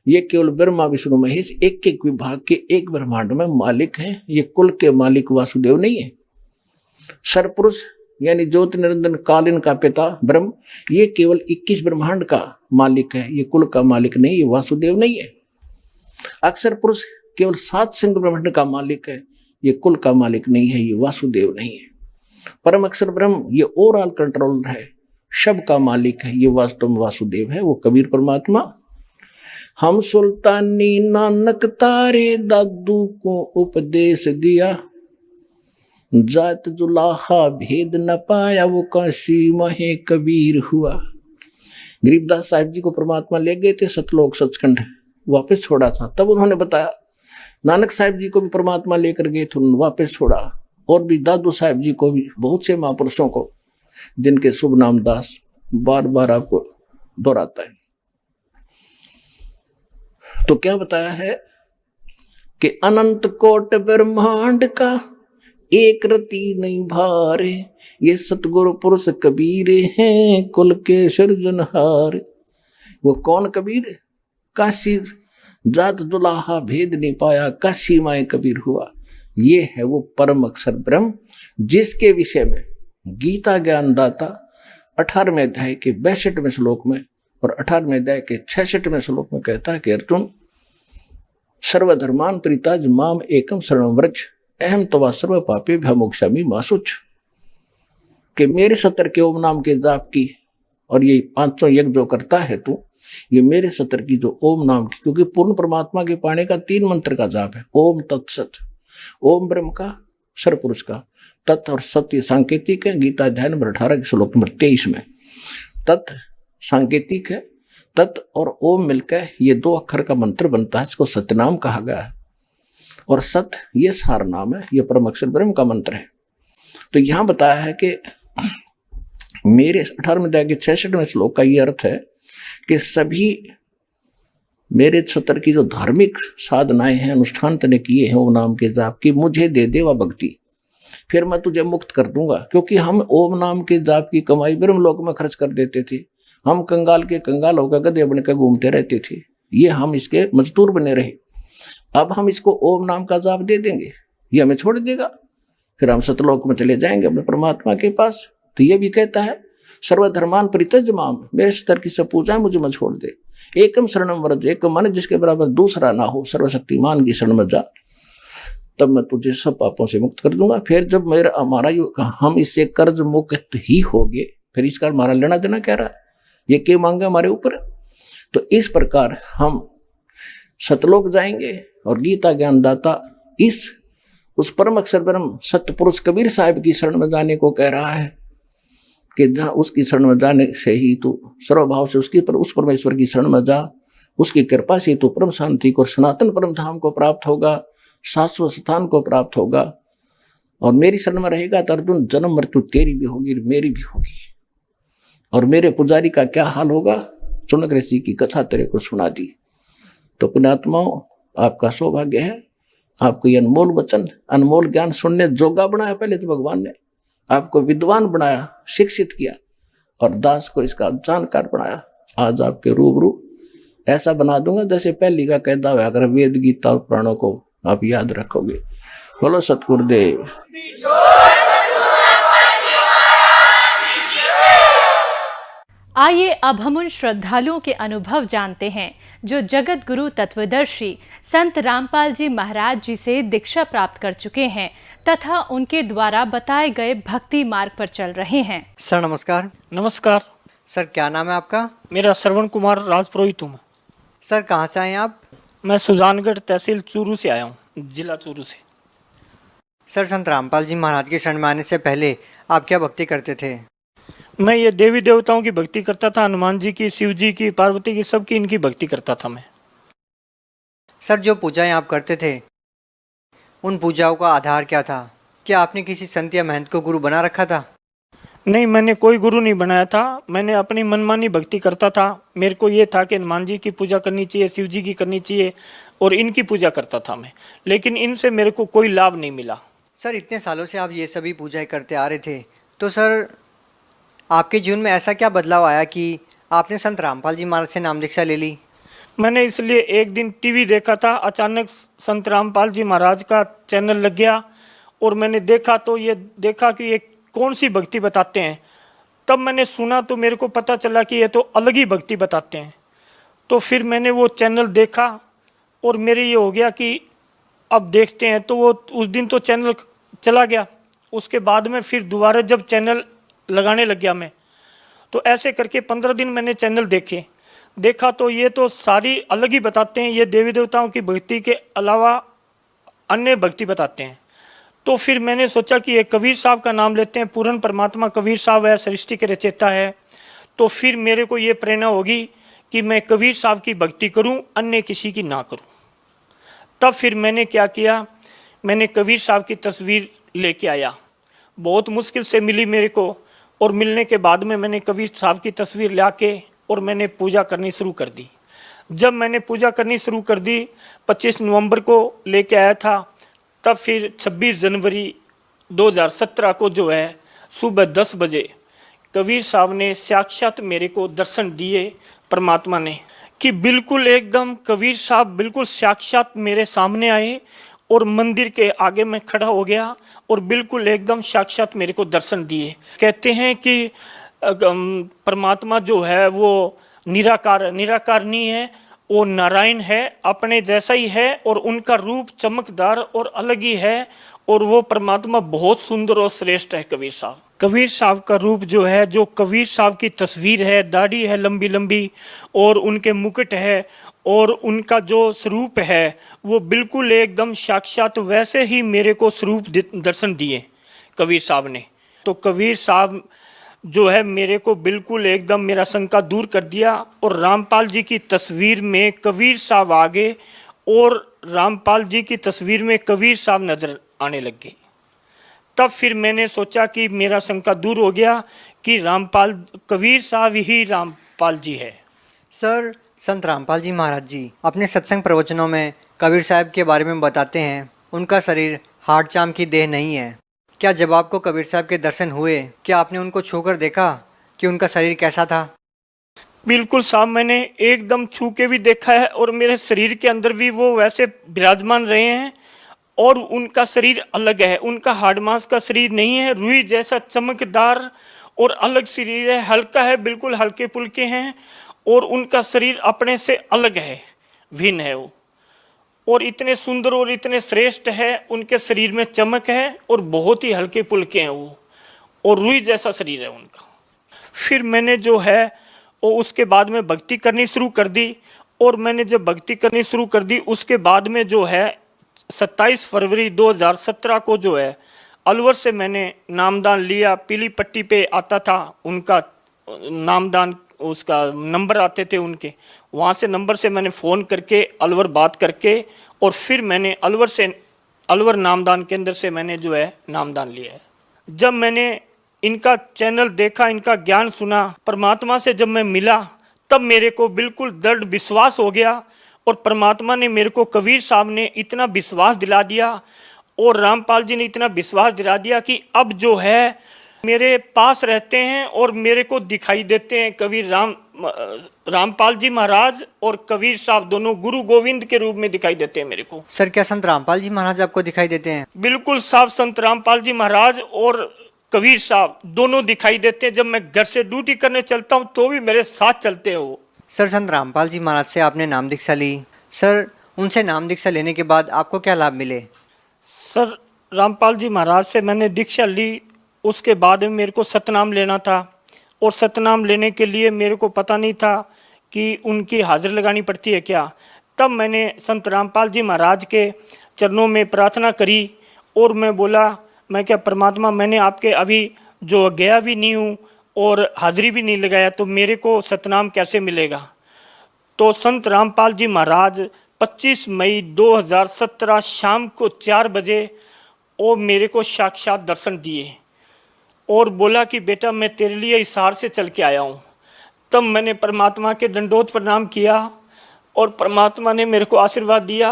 ये केवल ब्रह्मा विष्णु महेश एक एक विभाग के एक ब्रह्मांड में मालिक हैं। ये कुल के मालिक वासुदेव नहीं है। सरपुरुष यानी ज्योति निरंजन कालीन का पिता ब्रह्म, ये केवल 21 ब्रह्मांड का मालिक है, ये कुल का मालिक नहीं, ये वासुदेव नहीं है। अक्षर पुरुष केवल 7 सिंह ब्रह्मांड का मालिक है, ये कुल का मालिक नहीं है, ये वासुदेव नहीं है। परम अक्षर ब्रह्म ये ओवरऑल कंट्रोलर है, सब का मालिक है, ये वास्तव में वासुदेव है, वो कबीर परमात्मा। हम सुल्तानी नानक तारे दादू को उपदेश दिया, जात जुलाहा भेद न पाया वो काशी महे कबीर हुआ। गरीबदास साहिब जी को परमात्मा ले गए थे सतलोक सचखंड, वापस छोड़ा था, तब उन्होंने बताया। नानक साहिब जी को भी परमात्मा लेकर गए थे, उन्होंने वापस छोड़ा। और भी दादू साहिब जी को भी, बहुत से महापुरुषों को जिनके शुभ नाम दास बार बार आपको दोहराता है। तो क्या बताया है कि अनंत कोट ब्रह्मांड का एक रति नहीं भारे, ये सतगुरु पुरुष कबीर हैं कुल के सृजनहार। वो कौन कबीर? काशी जात दुलाहा भेद नहीं पाया, काशी माए कबीर हुआ। ये है वो परम अक्षर ब्रह्म, जिसके विषय में गीता ज्ञानदाता 18वें अध्याय के 62वें श्लोक में और 18वें अध्याय के 66वें श्लोक में कहता है कि अर्जुन, सर्वधर्मान परिताज माम एकम शरणं व्रज, अहम तवा सर्व पापे भयमोक्षामि मा शुच। कि मेरे सतर के ओम नाम के जाप की, और ये 500 यज्ञ जो करता है तू, ये मेरे सतर की जो ओम नाम की, क्योंकि पूर्ण परमात्मा के पाने का 3 मंत्र का जाप है। ओम तत्सत, ओम ब्रह्म का, सरपुरुष का, तत् और सत्य सांकेतिक है। गीता अध्याय नंबर 18 के श्लोक नंबर 23 में तत् सांकेतिक है, तत् और ओम मिलकर ये 2 अक्षर का मंत्र बनता है, इसको सत्यनाम कहा गया है। और सत ये सार नाम है, ये परम अक्षर ब्रह्म का मंत्र है। तो यहां बताया है कि मेरे 18वें अध्याय के 66वें श्लोक का ये अर्थ है कि सभी मेरे सतर की जो धार्मिक साधनाएं हैं, अनुष्ठान तने किए हैं ओम नाम के जाप की, मुझे दे दे वह भक्ति, फिर मैं तुझे मुक्त कर दूंगा। क्योंकि हम ओम नाम के जाप की कमाई ब्रह्मलोक में खर्च कर देते थे, हम कंगाल के कंगाल होकर गधे बनकर घूमते रहते थे, ये हम इसके मजदूर बने रहे। अब हम इसको ओम नाम का जाप दे देंगे, ये हमें छोड़ देगा, फिर हम सतलोक में चले जाएंगे अपने परमात्मा के पास। तो ये भी कहता है सर्वधर्मान परित्यज माम, मेरे सतर की सब पूजा मुझे मत छोड़ दे, एकम शरणम व्रज, एक मन जिसके बराबर दूसरा ना हो, सर्वशक्तिमान की शरण में जा। तब मैं तुझे सब पापों से मुक्त कर दूंगा। फिर जब मेरा हमारा हम इससे कर्ज मुक्त ही होंगे, फिर इसका हमारा लेना देना क्या रहा, ये क्या मांगे हमारे ऊपर। तो इस प्रकार हम सतलोक जाएंगे और गीता ज्ञानदाता इस उस परम अक्षर ब्रह्म सत्य पुरुष कबीर साहिब की शरण में जाने को कह रहा है कि जहाँ उसकी शरण में जाने से ही तू सर्वभाव से उस परमेश्वर की शरण में जा, उसकी कृपा से तू परम शांति को, सनातन परम धाम को प्राप्त होगा, शाश्वत स्थान को प्राप्त होगा। और मेरी शरण में रहेगा तो अर्जुन जन्म मृत्यु तेरी भी होगी मेरी भी होगी। और मेरे पुजारी का क्या हाल होगा, चुनक ऋषि की कथा तेरे को सुना दी। तो पुण्यात्माओं, आपका सौभाग्य है, आपको ये अनमोल वचन, अनमोल ज्ञान सुनने जोगा बनाया। पहले तो भगवान ने आपको विद्वान बनाया, शिक्षित किया, और दास को इसका जानकार बनाया। आज आपके रूबरू ऐसा बना दूंगा जैसे पहली का कहता हुआ, अगर वेद गीता और पुराणों को आप याद रखोगे। बोलो सतगुरुदेव। आइए अब हम उन श्रद्धालुओं के अनुभव जानते हैं जो जगत गुरु तत्वदर्शी संत रामपाल जी महाराज जी से दीक्षा प्राप्त कर चुके हैं तथा उनके द्वारा बताए गए भक्ति मार्ग पर चल रहे हैं। सर नमस्कार। नमस्कार सर, क्या नाम है आपका? मेरा श्रवण कुमार राजपुरोहित हूँ। सर कहाँ से आए आप? मैं सुजानगढ़ तहसील चूरू से आया हूँ, जिला चूरू से। सर, संत रामपाल जी महाराज के शरण में आने से पहले आप क्या भक्ति करते थे? मैं ये देवी देवताओं की भक्ति करता था, हनुमान जी की, शिव जी की, पार्वती की, सबकी इनकी भक्ति करता था मैं। सर, जो पूजाएं आप करते थे उन पूजाओं का आधार क्या था? क्या आपने किसी संत या महंत को गुरु बना रखा था? नहीं, मैंने कोई गुरु नहीं बनाया था। मैंने अपनी मनमानी भक्ति करता था। मेरे को ये था कि हनुमान जी की पूजा करनी चाहिए, शिव जी की करनी चाहिए, और इनकी पूजा करता था मैं, लेकिन इनसे मेरे को कोई लाभ नहीं मिला। सर, इतने सालों से आप ये सभी पूजाएं करते आ रहे थे, तो सर आपके जीवन में ऐसा क्या बदलाव आया कि आपने संत रामपाल जी महाराज से नाम दीक्षा ले ली? मैंने इसलिए एक दिन टीवी देखा था, अचानक संत रामपाल जी महाराज का चैनल लग गया और मैंने देखा तो ये देखा कि ये कौन सी भक्ति बताते हैं। तब मैंने सुना तो मेरे को पता चला कि ये तो अलग ही भक्ति बताते हैं। तो फिर मैंने वो चैनल देखा और मेरे ये हो गया कि अब देखते हैं। तो वो उस दिन तो चैनल चला गया। उसके बाद में फिर दोबारा जब चैनल लगाने लग गया मैं, तो ऐसे करके 15 दिन मैंने चैनल देखा तो ये तो सारी अलग ही बताते हैं। ये देवी देवताओं की भक्ति के अलावा अन्य भक्ति बताते हैं। तो फिर मैंने सोचा कि ये कबीर साहब का नाम लेते हैं। पूर्ण परमात्मा कबीर साहब है, सृष्टि के रचयिता है। तो फिर मेरे को ये प्रेरणा होगी कि मैं कबीर साहब की भक्ति करूं, अन्य किसी की ना करूं। तब फिर मैंने क्या किया, मैंने कबीर साहब की तस्वीर लेके आया। बहुत मुश्किल से मिली मेरे को, और मिलने के बाद में मैंने कबीर साहब की तस्वीर ला के और मैंने पूजा करनी शुरू कर दी। जब मैंने पूजा करनी शुरू कर दी, 25 नवंबर को लेके आया था, तब फिर 26 जनवरी 2017 को जो है सुबह 10 बजे कबीर साहब ने साक्षात मेरे को दर्शन दिए, परमात्मा ने, कि बिल्कुल एकदम कबीर साहब बिल्कुल साक्षात मेरे सामने आए और मंदिर के आगे मैं खड़ा हो गया और बिल्कुल एकदम साक्षात मेरे को दर्शन दिए। कहते हैं कि परमात्मा जो है वो निराकार नहीं है, वो नारायण है, अपने जैसा ही है, और उनका रूप चमकदार और अलग ही है, और वो परमात्मा बहुत सुंदर और श्रेष्ठ है कबीर साहब। कबीर साहब का रूप जो है, जो कबीर साहब की तस्वीर है, दाढ़ी है लंबी लंबी और उनके मुकुट है और उनका जो स्वरूप है वो बिल्कुल एकदम साक्षात वैसे ही मेरे को स्वरूप दर्शन दिए कबीर साहब ने। तो कबीर साहब जो है मेरे को बिल्कुल एकदम मेरा शंका दूर कर दिया, और रामपाल जी की तस्वीर में कबीर साहब आ गए और रामपाल जी की तस्वीर में कबीर साहब नजर आने लग गए। तब फिर मैंने सोचा कि मेरा शंका दूर हो गया कि रामपाल कबीर साहब ही रामपाल जी है। सर, संत रामपाल जी महाराज जी अपने सत्संग प्रवचनों में कबीर साहब के बारे में बताते हैं उनका शरीर हाड़ चाम की देह नहीं है। क्या जब आपको कबीर साहब के दर्शन हुए, क्या आपने उनको छूकर देखा कि उनका शरीर कैसा था? बिल्कुल साहब, मैंने एकदम छू के भी देखा है और मेरे शरीर के अंदर भी वो वैसे विराजमान रहे हैं, और उनका शरीर अलग है। उनका हाड़ मांस का शरीर नहीं है, रुई जैसा चमकदार और अलग शरीर है, हल्का है, बिल्कुल हल्के फुल्के हैं, और उनका शरीर अपने से अलग है, भिन्न है वो। और इतने सुंदर और इतने श्रेष्ठ है, उनके शरीर में चमक है और बहुत ही हल्के पुल्के हैं वो, और रुई जैसा शरीर है उनका। फिर मैंने जो है वो उसके बाद में भक्ति करनी शुरू कर दी, और मैंने जब भक्ति करनी शुरू कर दी उसके बाद में जो है 27 फरवरी 2017 को जो है अलवर से मैंने नामदान लिया। पीली पट्टी पे आता था उनका नामदान, उसका नंबर आते थे उनके, वहाँ से नंबर से मैंने फ़ोन करके अलवर बात करके, और फिर मैंने अलवर नामदान केंद्र से मैंने जो है नामदान लिया है। जब मैंने इनका चैनल देखा, इनका ज्ञान सुना, परमात्मा से जब मैं मिला, तब मेरे को बिल्कुल दृढ़ विश्वास हो गया, और परमात्मा ने मेरे को, कबीर साहब ने इतना विश्वास दिला दिया और रामपाल जी ने इतना विश्वास दिला दिया कि अब जो है मेरे पास रहते हैं और मेरे को दिखाई देते हैं। कबीर रामपाल जी महाराज और कबीर साहब दोनों गुरु गोविंद के रूप में दिखाई देते हैं मेरे को। सर, क्या संत रामपाल जी महाराज आपको दिखाई देते हैं? बिल्कुल साहब, संत रामपाल जी महाराज और कबीर साहब दोनों दिखाई देते हैं। जब मैं घर से ड्यूटी करने चलता हूँ तो भी मेरे साथ चलते हैं वो। सर, संत रामपाल जी महाराज से आपने नाम दीक्षा ली, सर उनसे नाम दीक्षा लेने के बाद आपको क्या लाभ मिले? सर, रामपाल जी महाराज से मैंने दीक्षा ली, उसके बाद में मेरे को सतनाम लेना था, और सतनाम लेने के लिए मेरे को पता नहीं था कि उनकी हाजिर लगानी पड़ती है क्या। तब मैंने संत रामपाल जी महाराज के चरणों में प्रार्थना करी, और मैं बोला, मैं क्या परमात्मा, मैंने आपके अभी जो गया भी नहीं हूँ और हाजिरी भी नहीं लगाया, तो मेरे को सतनाम कैसे मिलेगा। तो संत रामपाल जी महाराज 25 मई 2017 शाम को 4 बजे वो मेरे को साक्षात दर्शन दिए, और बोला कि बेटा मैं तेरे लिए हिसार से चल के आया हूँ। तब मैंने परमात्मा के दंडोत प्रणाम किया, और परमात्मा ने मेरे को आशीर्वाद दिया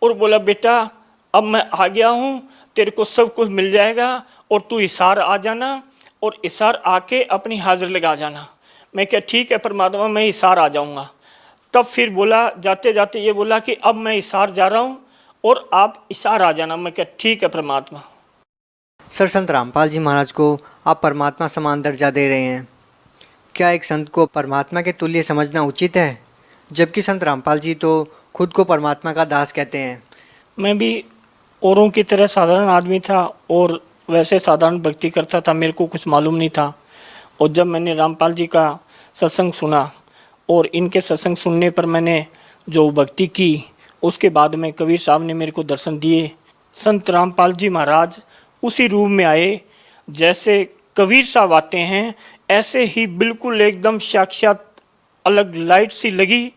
और बोला, बेटा अब मैं आ गया हूँ, तेरे को सब कुछ मिल जाएगा, और तू हिसार आ जाना, और हिसार आके अपनी हाजिर लगा जाना। मैं क्या ठीक है परमात्मा, मैं हिसार आ जाऊँगा। तब फिर बोला, जाते जाते ये बोला कि अब मैं हिसार जा रहा हूँ और आप हिसार आ जाना। मैं क्या ठीक है परमात्मा। सर, संत रामपाल जी महाराज को आप परमात्मा समान दर्जा दे रहे हैं, क्या एक संत को परमात्मा के तुल्य समझना उचित है? जबकि संत रामपाल जी तो खुद को परमात्मा का दास कहते हैं। मैं भी औरों की तरह साधारण आदमी था, और वैसे साधारण भक्ति करता था, मेरे को कुछ मालूम नहीं था। और जब मैंने रामपाल जी का सत्संग सुना, और इनके सत्संग सुनने पर मैंने जो भक्ति की, उसके बाद में कबीर साहब ने मेरे को दर्शन दिए। संत रामपाल जी महाराज उसी रूप में आए जैसे कबीर साहब आते हैं, ऐसे ही बिल्कुल एकदम साक्षात अलग लाइट सी लगी,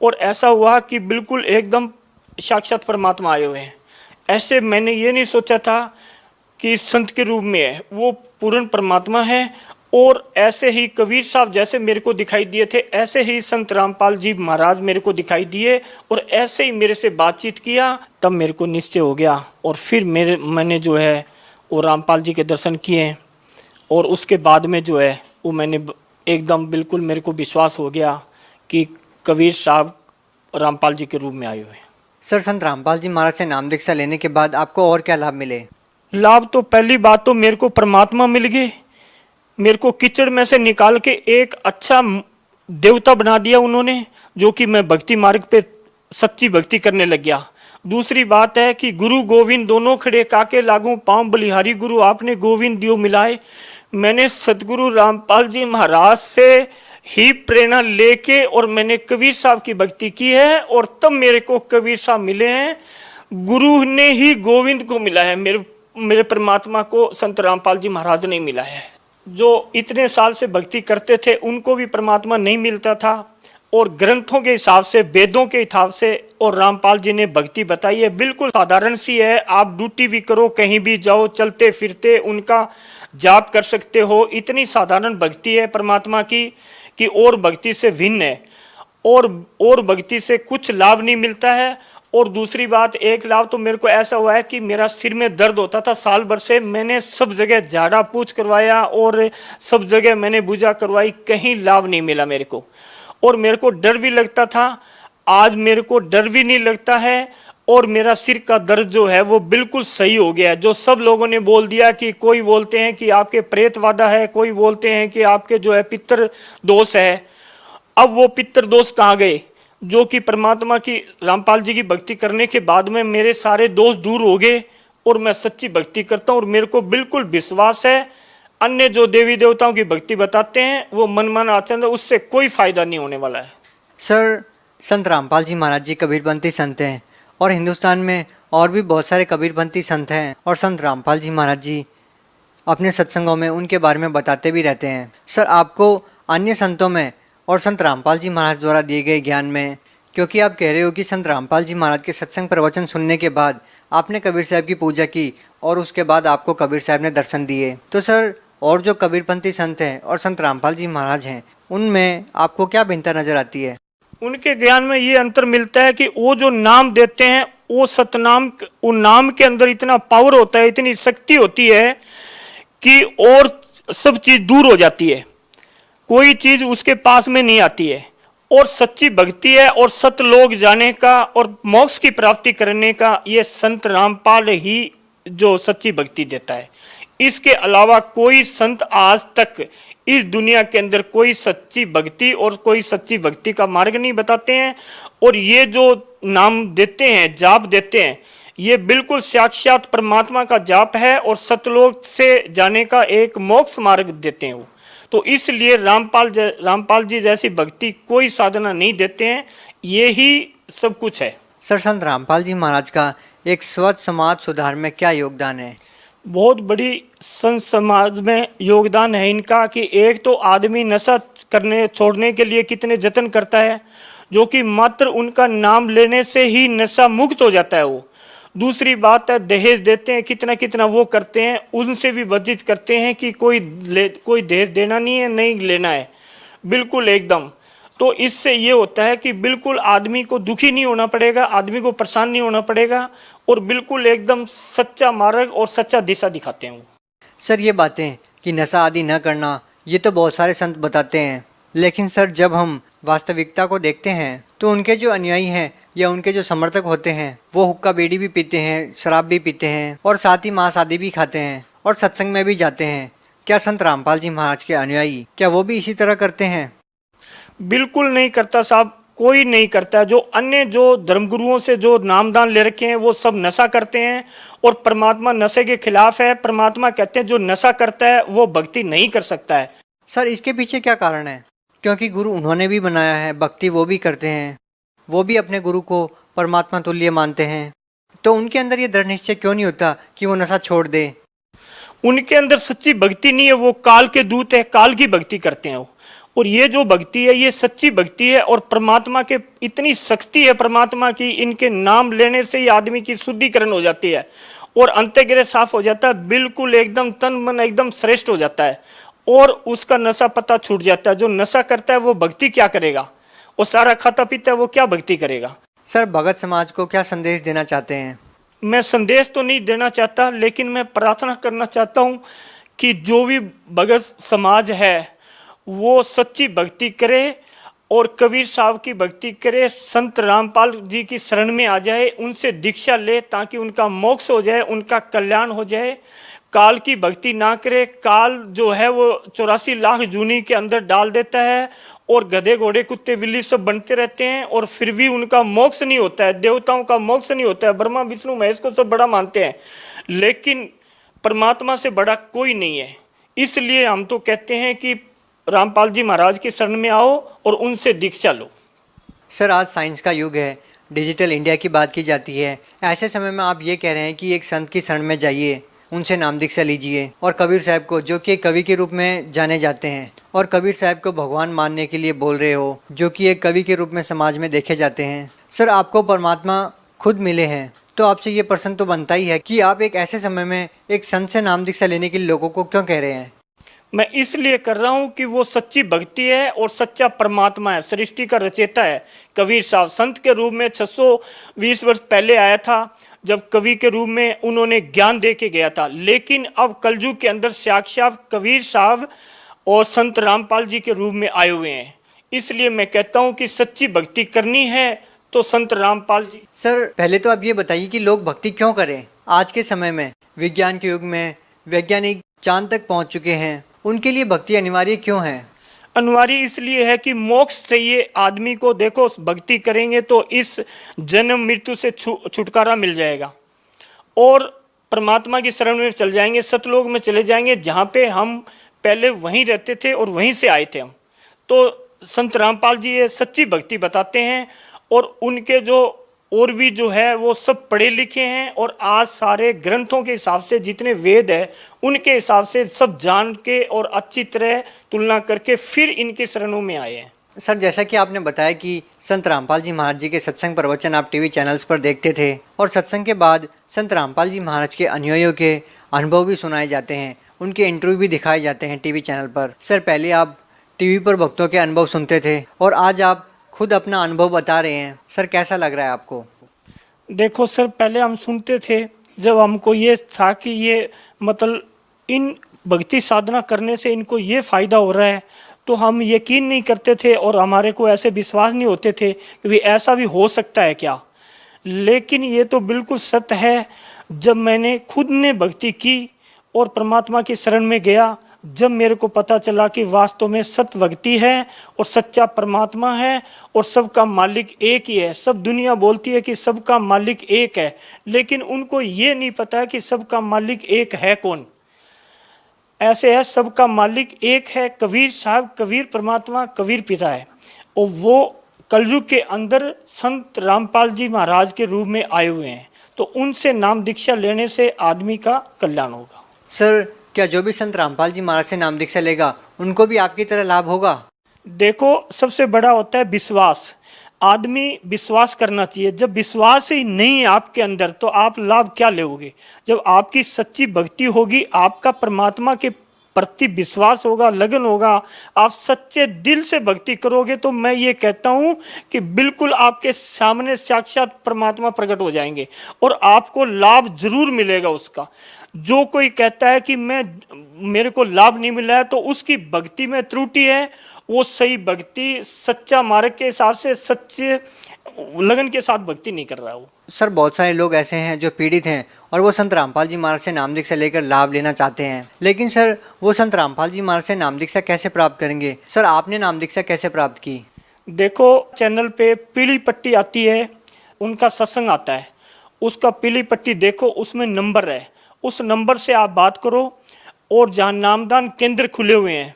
और ऐसा हुआ कि बिल्कुल एकदम साक्षात परमात्मा आए हुए हैं। ऐसे मैंने ये नहीं सोचा था कि संत के रूप में है, वो पूर्ण परमात्मा है। और ऐसे ही कबीर साहब जैसे मेरे को दिखाई दिए थे, ऐसे ही संत रामपाल जी महाराज मेरे को दिखाई दिए, और ऐसे ही मेरे से बातचीत किया। तब मेरे को निश्चय हो गया, और फिर मैंने जो है वो रामपाल जी के दर्शन किए, और उसके बाद में जो है वो मैंने एकदम बिल्कुल मेरे को विश्वास हो गया कि कबीर साहब रामपाल जी के रूप में आए हुए हैं। सर, संत रामपाल जी महाराज से नाम दीक्षा लेने के बाद आपको और क्या लाभ मिले? लाभ तो पहली बात तो मेरे को परमात्मा मिल गए। मेरे को कीचड़ में से निकाल के एक अच्छा देवता बना दिया उन्होंने, जो कि मैं भक्ति मार्ग पे सच्ची भक्ति करने लग गया। दूसरी बात है कि गुरु गोविंद दोनों खड़े काके लागू पाँव बलिहारी गुरु आपने गोविंद दियो मिलाए। मैंने सतगुरु रामपाल जी महाराज से ही प्रेरणा लेके और मैंने कबीर साहब की भक्ति की है, और तब मेरे को कबीर साहब मिले हैं। गुरु ने ही गोविंद को मिला है, मेरे परमात्मा को संत रामपाल जी महाराज ने मिला है। जो इतने साल से भक्ति करते थे उनको भी परमात्मा नहीं मिलता था, और ग्रंथों के हिसाब से, वेदों के हिसाब से और रामपाल जी ने भक्ति बताई है, बिल्कुल साधारण सी है। आप ड्यूटी भी करो, कहीं भी जाओ, चलते फिरते उनका जाप कर सकते हो। इतनी साधारण भक्ति है परमात्मा की कि और भक्ति से भिन्न है, और भक्ति से कुछ लाभ नहीं मिलता है। और दूसरी बात, एक लाभ तो मेरे को ऐसा हुआ है कि मेरा सिर में दर्द होता था साल भर से, मैंने सब जगह झाड़ा पूछ करवाया और सब जगह मैंने पूजा करवाई, कहीं लाभ नहीं मिला मेरे को। और मेरे को डर भी लगता था, आज मेरे को डर भी नहीं लगता है, और मेरा सिर का दर्द जो है वो बिल्कुल सही हो गया है। जो सब लोगों ने बोल दिया कि कोई बोलते हैं कि आपके प्रेत वादा है, कोई बोलते हैं कि आपके जो है पितर दोष है, अब वो पितर दोष कहाँ गए? जो कि परमात्मा की रामपाल जी की भक्ति करने के बाद में मेरे सारे दोष दूर हो गए और मैं सच्ची भक्ति करता हूँ। और मेरे को बिल्कुल विश्वास है अन्य जो देवी देवताओं की भक्ति बताते हैं वो मनमाना आचरण है, उससे कोई फायदा नहीं होने वाला है। सर, संत रामपाल जी महाराज जी कबीरपंथी संत हैं और हिंदुस्तान में और भी बहुत सारे कबीरपंथी संत हैं और संत रामपाल जी महाराज जी अपने सत्संगों में उनके बारे में बताते भी रहते हैं। सर, आपको अन्य संतों में और संत रामपाल जी महाराज द्वारा दिए गए ज्ञान में, क्योंकि आप कह रहे हो कि संत रामपाल जी महाराज के सत्संग प्रवचन सुनने के बाद आपने कबीर साहब की पूजा की और उसके बाद आपको कबीर साहब ने दर्शन दिए, तो सर और जो कबीरपंथी संत हैं और संत रामपाल जी महाराज हैं उनमें आपको क्या भिन्नता नजर आती है? उनके ज्ञान में ये अंतर मिलता है कि वो जो नाम देते हैं वो सतनाम, उन नाम के अंदर इतना पावर होता है, इतनी शक्ति होती है कि और सब चीज दूर हो जाती है, कोई चीज उसके पास में नहीं आती है। और सच्ची भक्ति है और सतलोक जाने का और मोक्ष की प्राप्ति करने का ये संत रामपाल ही जो सच्ची भक्ति देता है। इसके अलावा कोई संत आज तक इस दुनिया के अंदर कोई सच्ची भक्ति और कोई सच्ची भक्ति का मार्ग नहीं बताते हैं। और ये जो नाम देते हैं, जाप देते हैं, ये बिल्कुल साक्षात परमात्मा का जाप है और सतलोक से जाने का एक मोक्ष मार्ग देते हैं वो। तो इसलिए रामपाल जी जैसी भक्ति कोई साधना नहीं देते हैं, ये ही सब कुछ है। सर, संत रामपाल जी महाराज का एक स्वच्छ समाज सुधार में क्या योगदान है? बहुत बड़ी संत समाज में योगदान है इनका कि एक तो आदमी नशा करने छोड़ने के लिए कितने जतन करता है, जो कि मात्र उनका नाम लेने से ही नशा मुक्त हो जाता है वो। दूसरी बात है दहेज देते हैं, कितना कितना वो करते हैं, उनसे भी वर्जित करते हैं कि कोई दहेज देना नहीं है, नहीं लेना है, बिल्कुल एकदम। तो इससे ये होता है कि बिल्कुल आदमी को दुखी नहीं होना पड़ेगा, आदमी को परेशान नहीं होना पड़ेगा और बिल्कुल एकदम सच्चा मार्ग और सच्चा दिशा दिखाते हैं वो। सर, ये बातें कि नशा आदि न करना ये तो बहुत सारे संत बताते हैं, लेकिन सर जब हम वास्तविकता को देखते हैं तो उनके जो अनुयायी हैं या उनके जो समर्थक होते हैं वो हुक्का बीड़ी भी पीते हैं, शराब भी पीते हैं और साथ ही मांस आदि भी खाते हैं और सत्संग में भी जाते हैं। क्या संत रामपाल जी महाराज के अनुयायी क्या वो भी इसी तरह करते हैं? बिल्कुल नहीं करता साहब, कोई नहीं करता। जो अन्य जो धर्मगुरुओं से जो नामदान ले रखे हैं वो सब नशा करते हैं और परमात्मा नशे के खिलाफ है। परमात्मा कहते हैं जो नशा करता है वो भक्ति नहीं कर सकता है। सर, इसके पीछे क्या कारण है? क्योंकि गुरु उन्होंने भी बनाया है, भक्ति वो भी करते हैं, वो भी अपने गुरु को परमात्मा तुल्य मानते हैं, तो उनके अंदर ये दृढ़ निश्चय क्यों नहीं होता कि वो नशा छोड़ दे? उनके अंदर सच्ची भक्ति नहीं है, वो काल के दूत है, काल की भक्ति करते हैं वो। और ये जो भक्ति है ये सच्ची भक्ति है और परमात्मा के इतनी शक्ति है परमात्मा की, इनके नाम लेने से ही आदमी की शुद्धिकरण हो जाती है और अंतर्गृह साफ हो जाता है, बिल्कुल एकदम तन मन एकदम श्रेष्ठ हो जाता है और उसका नशा पता छूट जाता है। जो नशा करता है वो भक्ति क्या करेगा, वो सारा खाता पीता है, वो क्या भक्ति करेगा? सर, भगत समाज को क्या संदेश देना चाहते हैं? मैं संदेश तो नहीं देना चाहता, लेकिन मैं प्रार्थना करना चाहता हूँ कि जो भी भगत समाज है वो सच्ची भक्ति करे और कबीर साहब की भक्ति करे, संत रामपाल जी की शरण में आ जाए, उनसे दीक्षा ले ताकि उनका मोक्ष हो जाए, उनका कल्याण हो जाए। काल की भक्ति ना करे, काल जो है वो 84 लाख जूनी के अंदर डाल देता है और गधे घोड़े कुत्ते बिल्ली सब बनते रहते हैं और फिर भी उनका मोक्ष नहीं होता है, देवताओं का मोक्ष नहीं होता है। ब्रह्मा विष्णु महेश को सब बड़ा मानते हैं, लेकिन परमात्मा से बड़ा कोई नहीं है। इसलिए हम तो कहते हैं कि रामपाल जी महाराज की शरण में आओ और उनसे दीक्षा लो। सर, आज साइंस का युग है, डिजिटल इंडिया की बात की जाती है, ऐसे समय में आप ये कह रहे हैं कि एक संत की शरण में जाइए, उनसे नाम दीक्षा लीजिए और कबीर साहब को, जो कि एक कवि के रूप में जाने जाते हैं, और कबीर साहब को भगवान मानने के लिए बोल रहे हो, जो कि एक कवि के रूप में समाज में देखे जाते हैं। सर, आपको परमात्मा खुद मिले हैं, तो आपसे ये प्रश्न तो बनता ही है कि आप एक ऐसे समय में एक संत से नाम दीक्षा लेने के लिए लोगों को क्यों कह रहे हैं? मैं इसलिए कर रहा हूं कि वो सच्ची भक्ति है और सच्चा परमात्मा है, सृष्टि का रचयिता है। कबीर साहब संत के रूप में 620 वर्ष पहले आया था, जब कवि के रूप में उन्होंने ज्ञान दे के गया था, लेकिन अब कलयुग के अंदर साक्षात कबीर साहब और संत रामपाल जी के रूप में आए हुए हैं। इसलिए मैं कहता हूं कि सच्ची भक्ति करनी है तो संत रामपाल जी। सर, पहले तो आप ये बताइए कि लोग भक्ति क्यों करें? आज के समय में, विज्ञान के युग में, वैज्ञानिक चांद तक पहुंच चुके हैं, उनके लिए भक्ति अनिवार्य क्यों है? अनिवार्य इसलिए है कि मोक्ष चाहिए आदमी को। देखो भक्ति करेंगे तो इस जन्म मृत्यु से छुटकारा मिल जाएगा और परमात्मा की शरण में चल जाएंगे, सतलोक में चले जाएंगे, जहाँ पे हम पहले वहीं रहते थे और वहीं से आए थे हम। तो संत रामपाल जी ये सच्ची भक्ति बताते हैं और उनके जो और भी जो है वो सब पढ़े लिखे हैं और आज सारे ग्रंथों के हिसाब से जितने वेद है उनके हिसाब से सब जान के और अच्छी तरह तुलना करके फिर इनके शरणों में आए हैं। सर, जैसा कि आपने बताया कि संत रामपाल जी महाराज जी के सत्संग प्रवचन आप टीवी चैनल्स पर देखते थे और सत्संग के बाद संत रामपाल जी महाराज के अनुयायियों के अनुभव भी सुनाए जाते हैं, उनके इंटरव्यू भी दिखाए जाते हैं टीवी चैनल पर। सर, पहले आप टीवी पर भक्तों के अनुभव सुनते थे और आज आप खुद अपना अनुभव बता रहे हैं। सर, कैसा लग रहा है आपको? देखो सर, पहले हम सुनते थे जब हमको ये था कि ये मतलब इन भक्ति साधना करने से इनको ये फ़ायदा हो रहा है, तो हम यकीन नहीं करते थे और हमारे को ऐसे विश्वास नहीं होते थे कि भी ऐसा भी हो सकता है क्या। लेकिन ये तो बिल्कुल सत्य है। जब मैंने खुद ने भक्ति की और परमात्मा की शरण में गया, जब मेरे को पता चला कि वास्तव में सत्य भक्ति है और सच्चा परमात्मा है और सबका मालिक एक ही है। सब दुनिया बोलती है कि सबका मालिक एक है, लेकिन उनको ये नहीं पता है कि सबका मालिक एक है कौन। ऐसे है, सबका मालिक एक है कबीर साहब, कबीर परमात्मा, कबीर पिता है और वो कलयुग के अंदर संत रामपाल जी महाराज के रूप में आए हुए हैं। तो उनसे नाम दीक्षा लेने से आदमी का कल्याण होगा। सर, क्या जो भी संत रामपाल जी महाराज से नाम दीक्षा लेगा उनको भी आपकी तरह लाभ होगा? देखो, सबसे बड़ा होता है विश्वास। आदमी विश्वास करना चाहिए। जब विश्वास ही नहीं है आपके अंदर तो आप लाभ क्या लोगे? जब आपकी सच्ची भक्ति होगी, आपका परमात्मा के प्रति विश्वास होगा, लगन होगा, आप सच्चे दिल से भक्ति करोगे, तो मैं ये कहता हूँ कि बिल्कुल आपके सामने साक्षात परमात्मा प्रकट हो जाएंगे और आपको लाभ जरूर मिलेगा उसका। जो कोई कहता है कि मेरे को लाभ नहीं मिला है तो उसकी भक्ति में त्रुटि है। वो सही भक्ति सच्चा मार्ग के हिसाब से सच्चे लगन के साथ भक्ति नहीं कर रहा है वो। सर, बहुत सारे लोग ऐसे हैं जो पीड़ित हैं और वो संत रामपाल जी महाराज से नाम दीक्षा लेकर लाभ लेना चाहते हैं, लेकिन सर वो संत रामपाल जी महाराज से नाम दीक्षा कैसे प्राप्त करेंगे? सर, आपने नाम दीक्षा कैसे प्राप्त की? देखो, चैनल पे पीली पट्टी आती है, उनका सत्संग आता है, उसका पीली पट्टी देखो, उसमें नंबर है, उस नंबर से आप बात करो। और जहाँ नामदान केंद्र खुले हुए हैं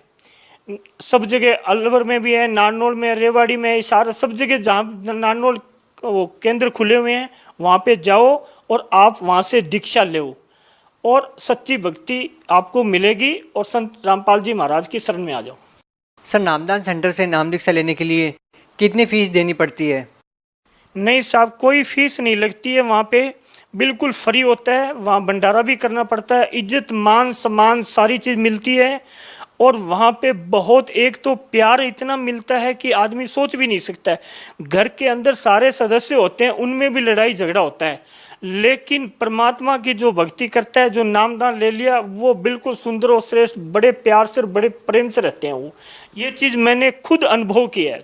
सब जगह, अलवर में भी है, नारनौल में, रेवाड़ी में, इशारा सब जगह जहाँ नारनौल केंद्र खुले हुए हैं वहाँ पे जाओ और आप वहाँ से दीक्षा लो और सच्ची भक्ति आपको मिलेगी और संत रामपाल जी महाराज की शरण में आ जाओ। सर, नामदान सेंटर से नाम दीक्षा लेने के लिए कितनी फीस देनी पड़ती है? नहीं साहब, कोई फीस नहीं लगती है। वहाँ पे बिल्कुल फ्री होता है। वहाँ भंडारा भी करना पड़ता है, इज्जत मान सम्मान सारी चीज़ मिलती है और वहाँ पे बहुत एक तो प्यार इतना मिलता है कि आदमी सोच भी नहीं सकता है। घर के अंदर सारे सदस्य होते हैं, उनमें भी लड़ाई झगड़ा होता है, लेकिन परमात्मा की जो भक्ति करता है, जो नामदान ले लिया, वो बिल्कुल सुंदर और श्रेष्ठ, बड़े प्यार से और बड़े प्रेम से रहते हैं वो। ये चीज़ मैंने खुद अनुभव किया है।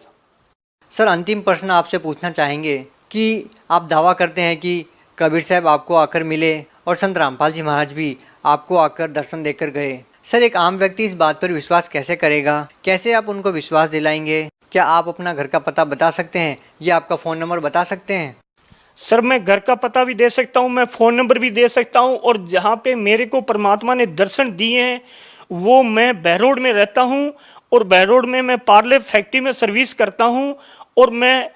सर, अंतिम प्रश्न आपसे पूछना चाहेंगे कि आप दावा करते हैं कि कबीर साहब आपको आकर मिले और संत रामपाल जी महाराज भी आपको आकर दर्शन देकर गए। सर, एक आम व्यक्ति इस बात पर विश्वास कैसे करेगा? कैसे आप उनको विश्वास दिलाएंगे? क्या आप अपना घर का पता बता सकते हैं या आपका फ़ोन नंबर बता सकते हैं? सर, मैं घर का पता भी दे सकता हूँ, मैं फ़ोन नंबर भी दे सकता हूँ और जहाँ पे मेरे को परमात्मा ने दर्शन दिए हैं वो मैं बहरोड में रहता हूँ और बहरोड में मैं पार्ले फैक्ट्री में सर्विस करता हूँ और मैं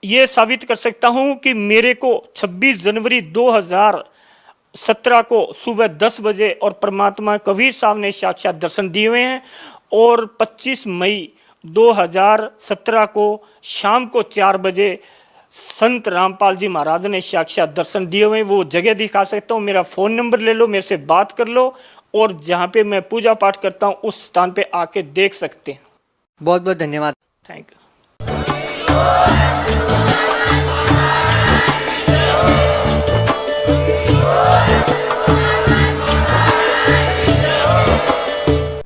ये साबित कर सकता हूँ कि मेरे को 26 जनवरी 2017 को सुबह 10 बजे और परमात्मा कबीर साहब ने साक्षात दर्शन दिए हुए हैं और 25 मई 2017 को शाम को 4 बजे संत रामपाल जी महाराज ने साक्षात दर्शन दिए हुए हैं। वो जगह दिखा सकता हूँ, मेरा फ़ोन नंबर ले लो, मेरे से बात कर लो और जहाँ पे मैं पूजा पाठ करता हूँ उस स्थान पे आके देख सकते हैं। बहुत बहुत धन्यवाद। Thank you.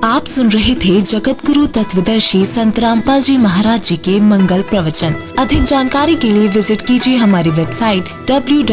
आप सुन रहे थे जगत गुरु तत्वदर्शी संत रामपाल जी महाराज जी के मंगल प्रवचन। अधिक जानकारी के लिए विजिट कीजिए हमारी वेबसाइट www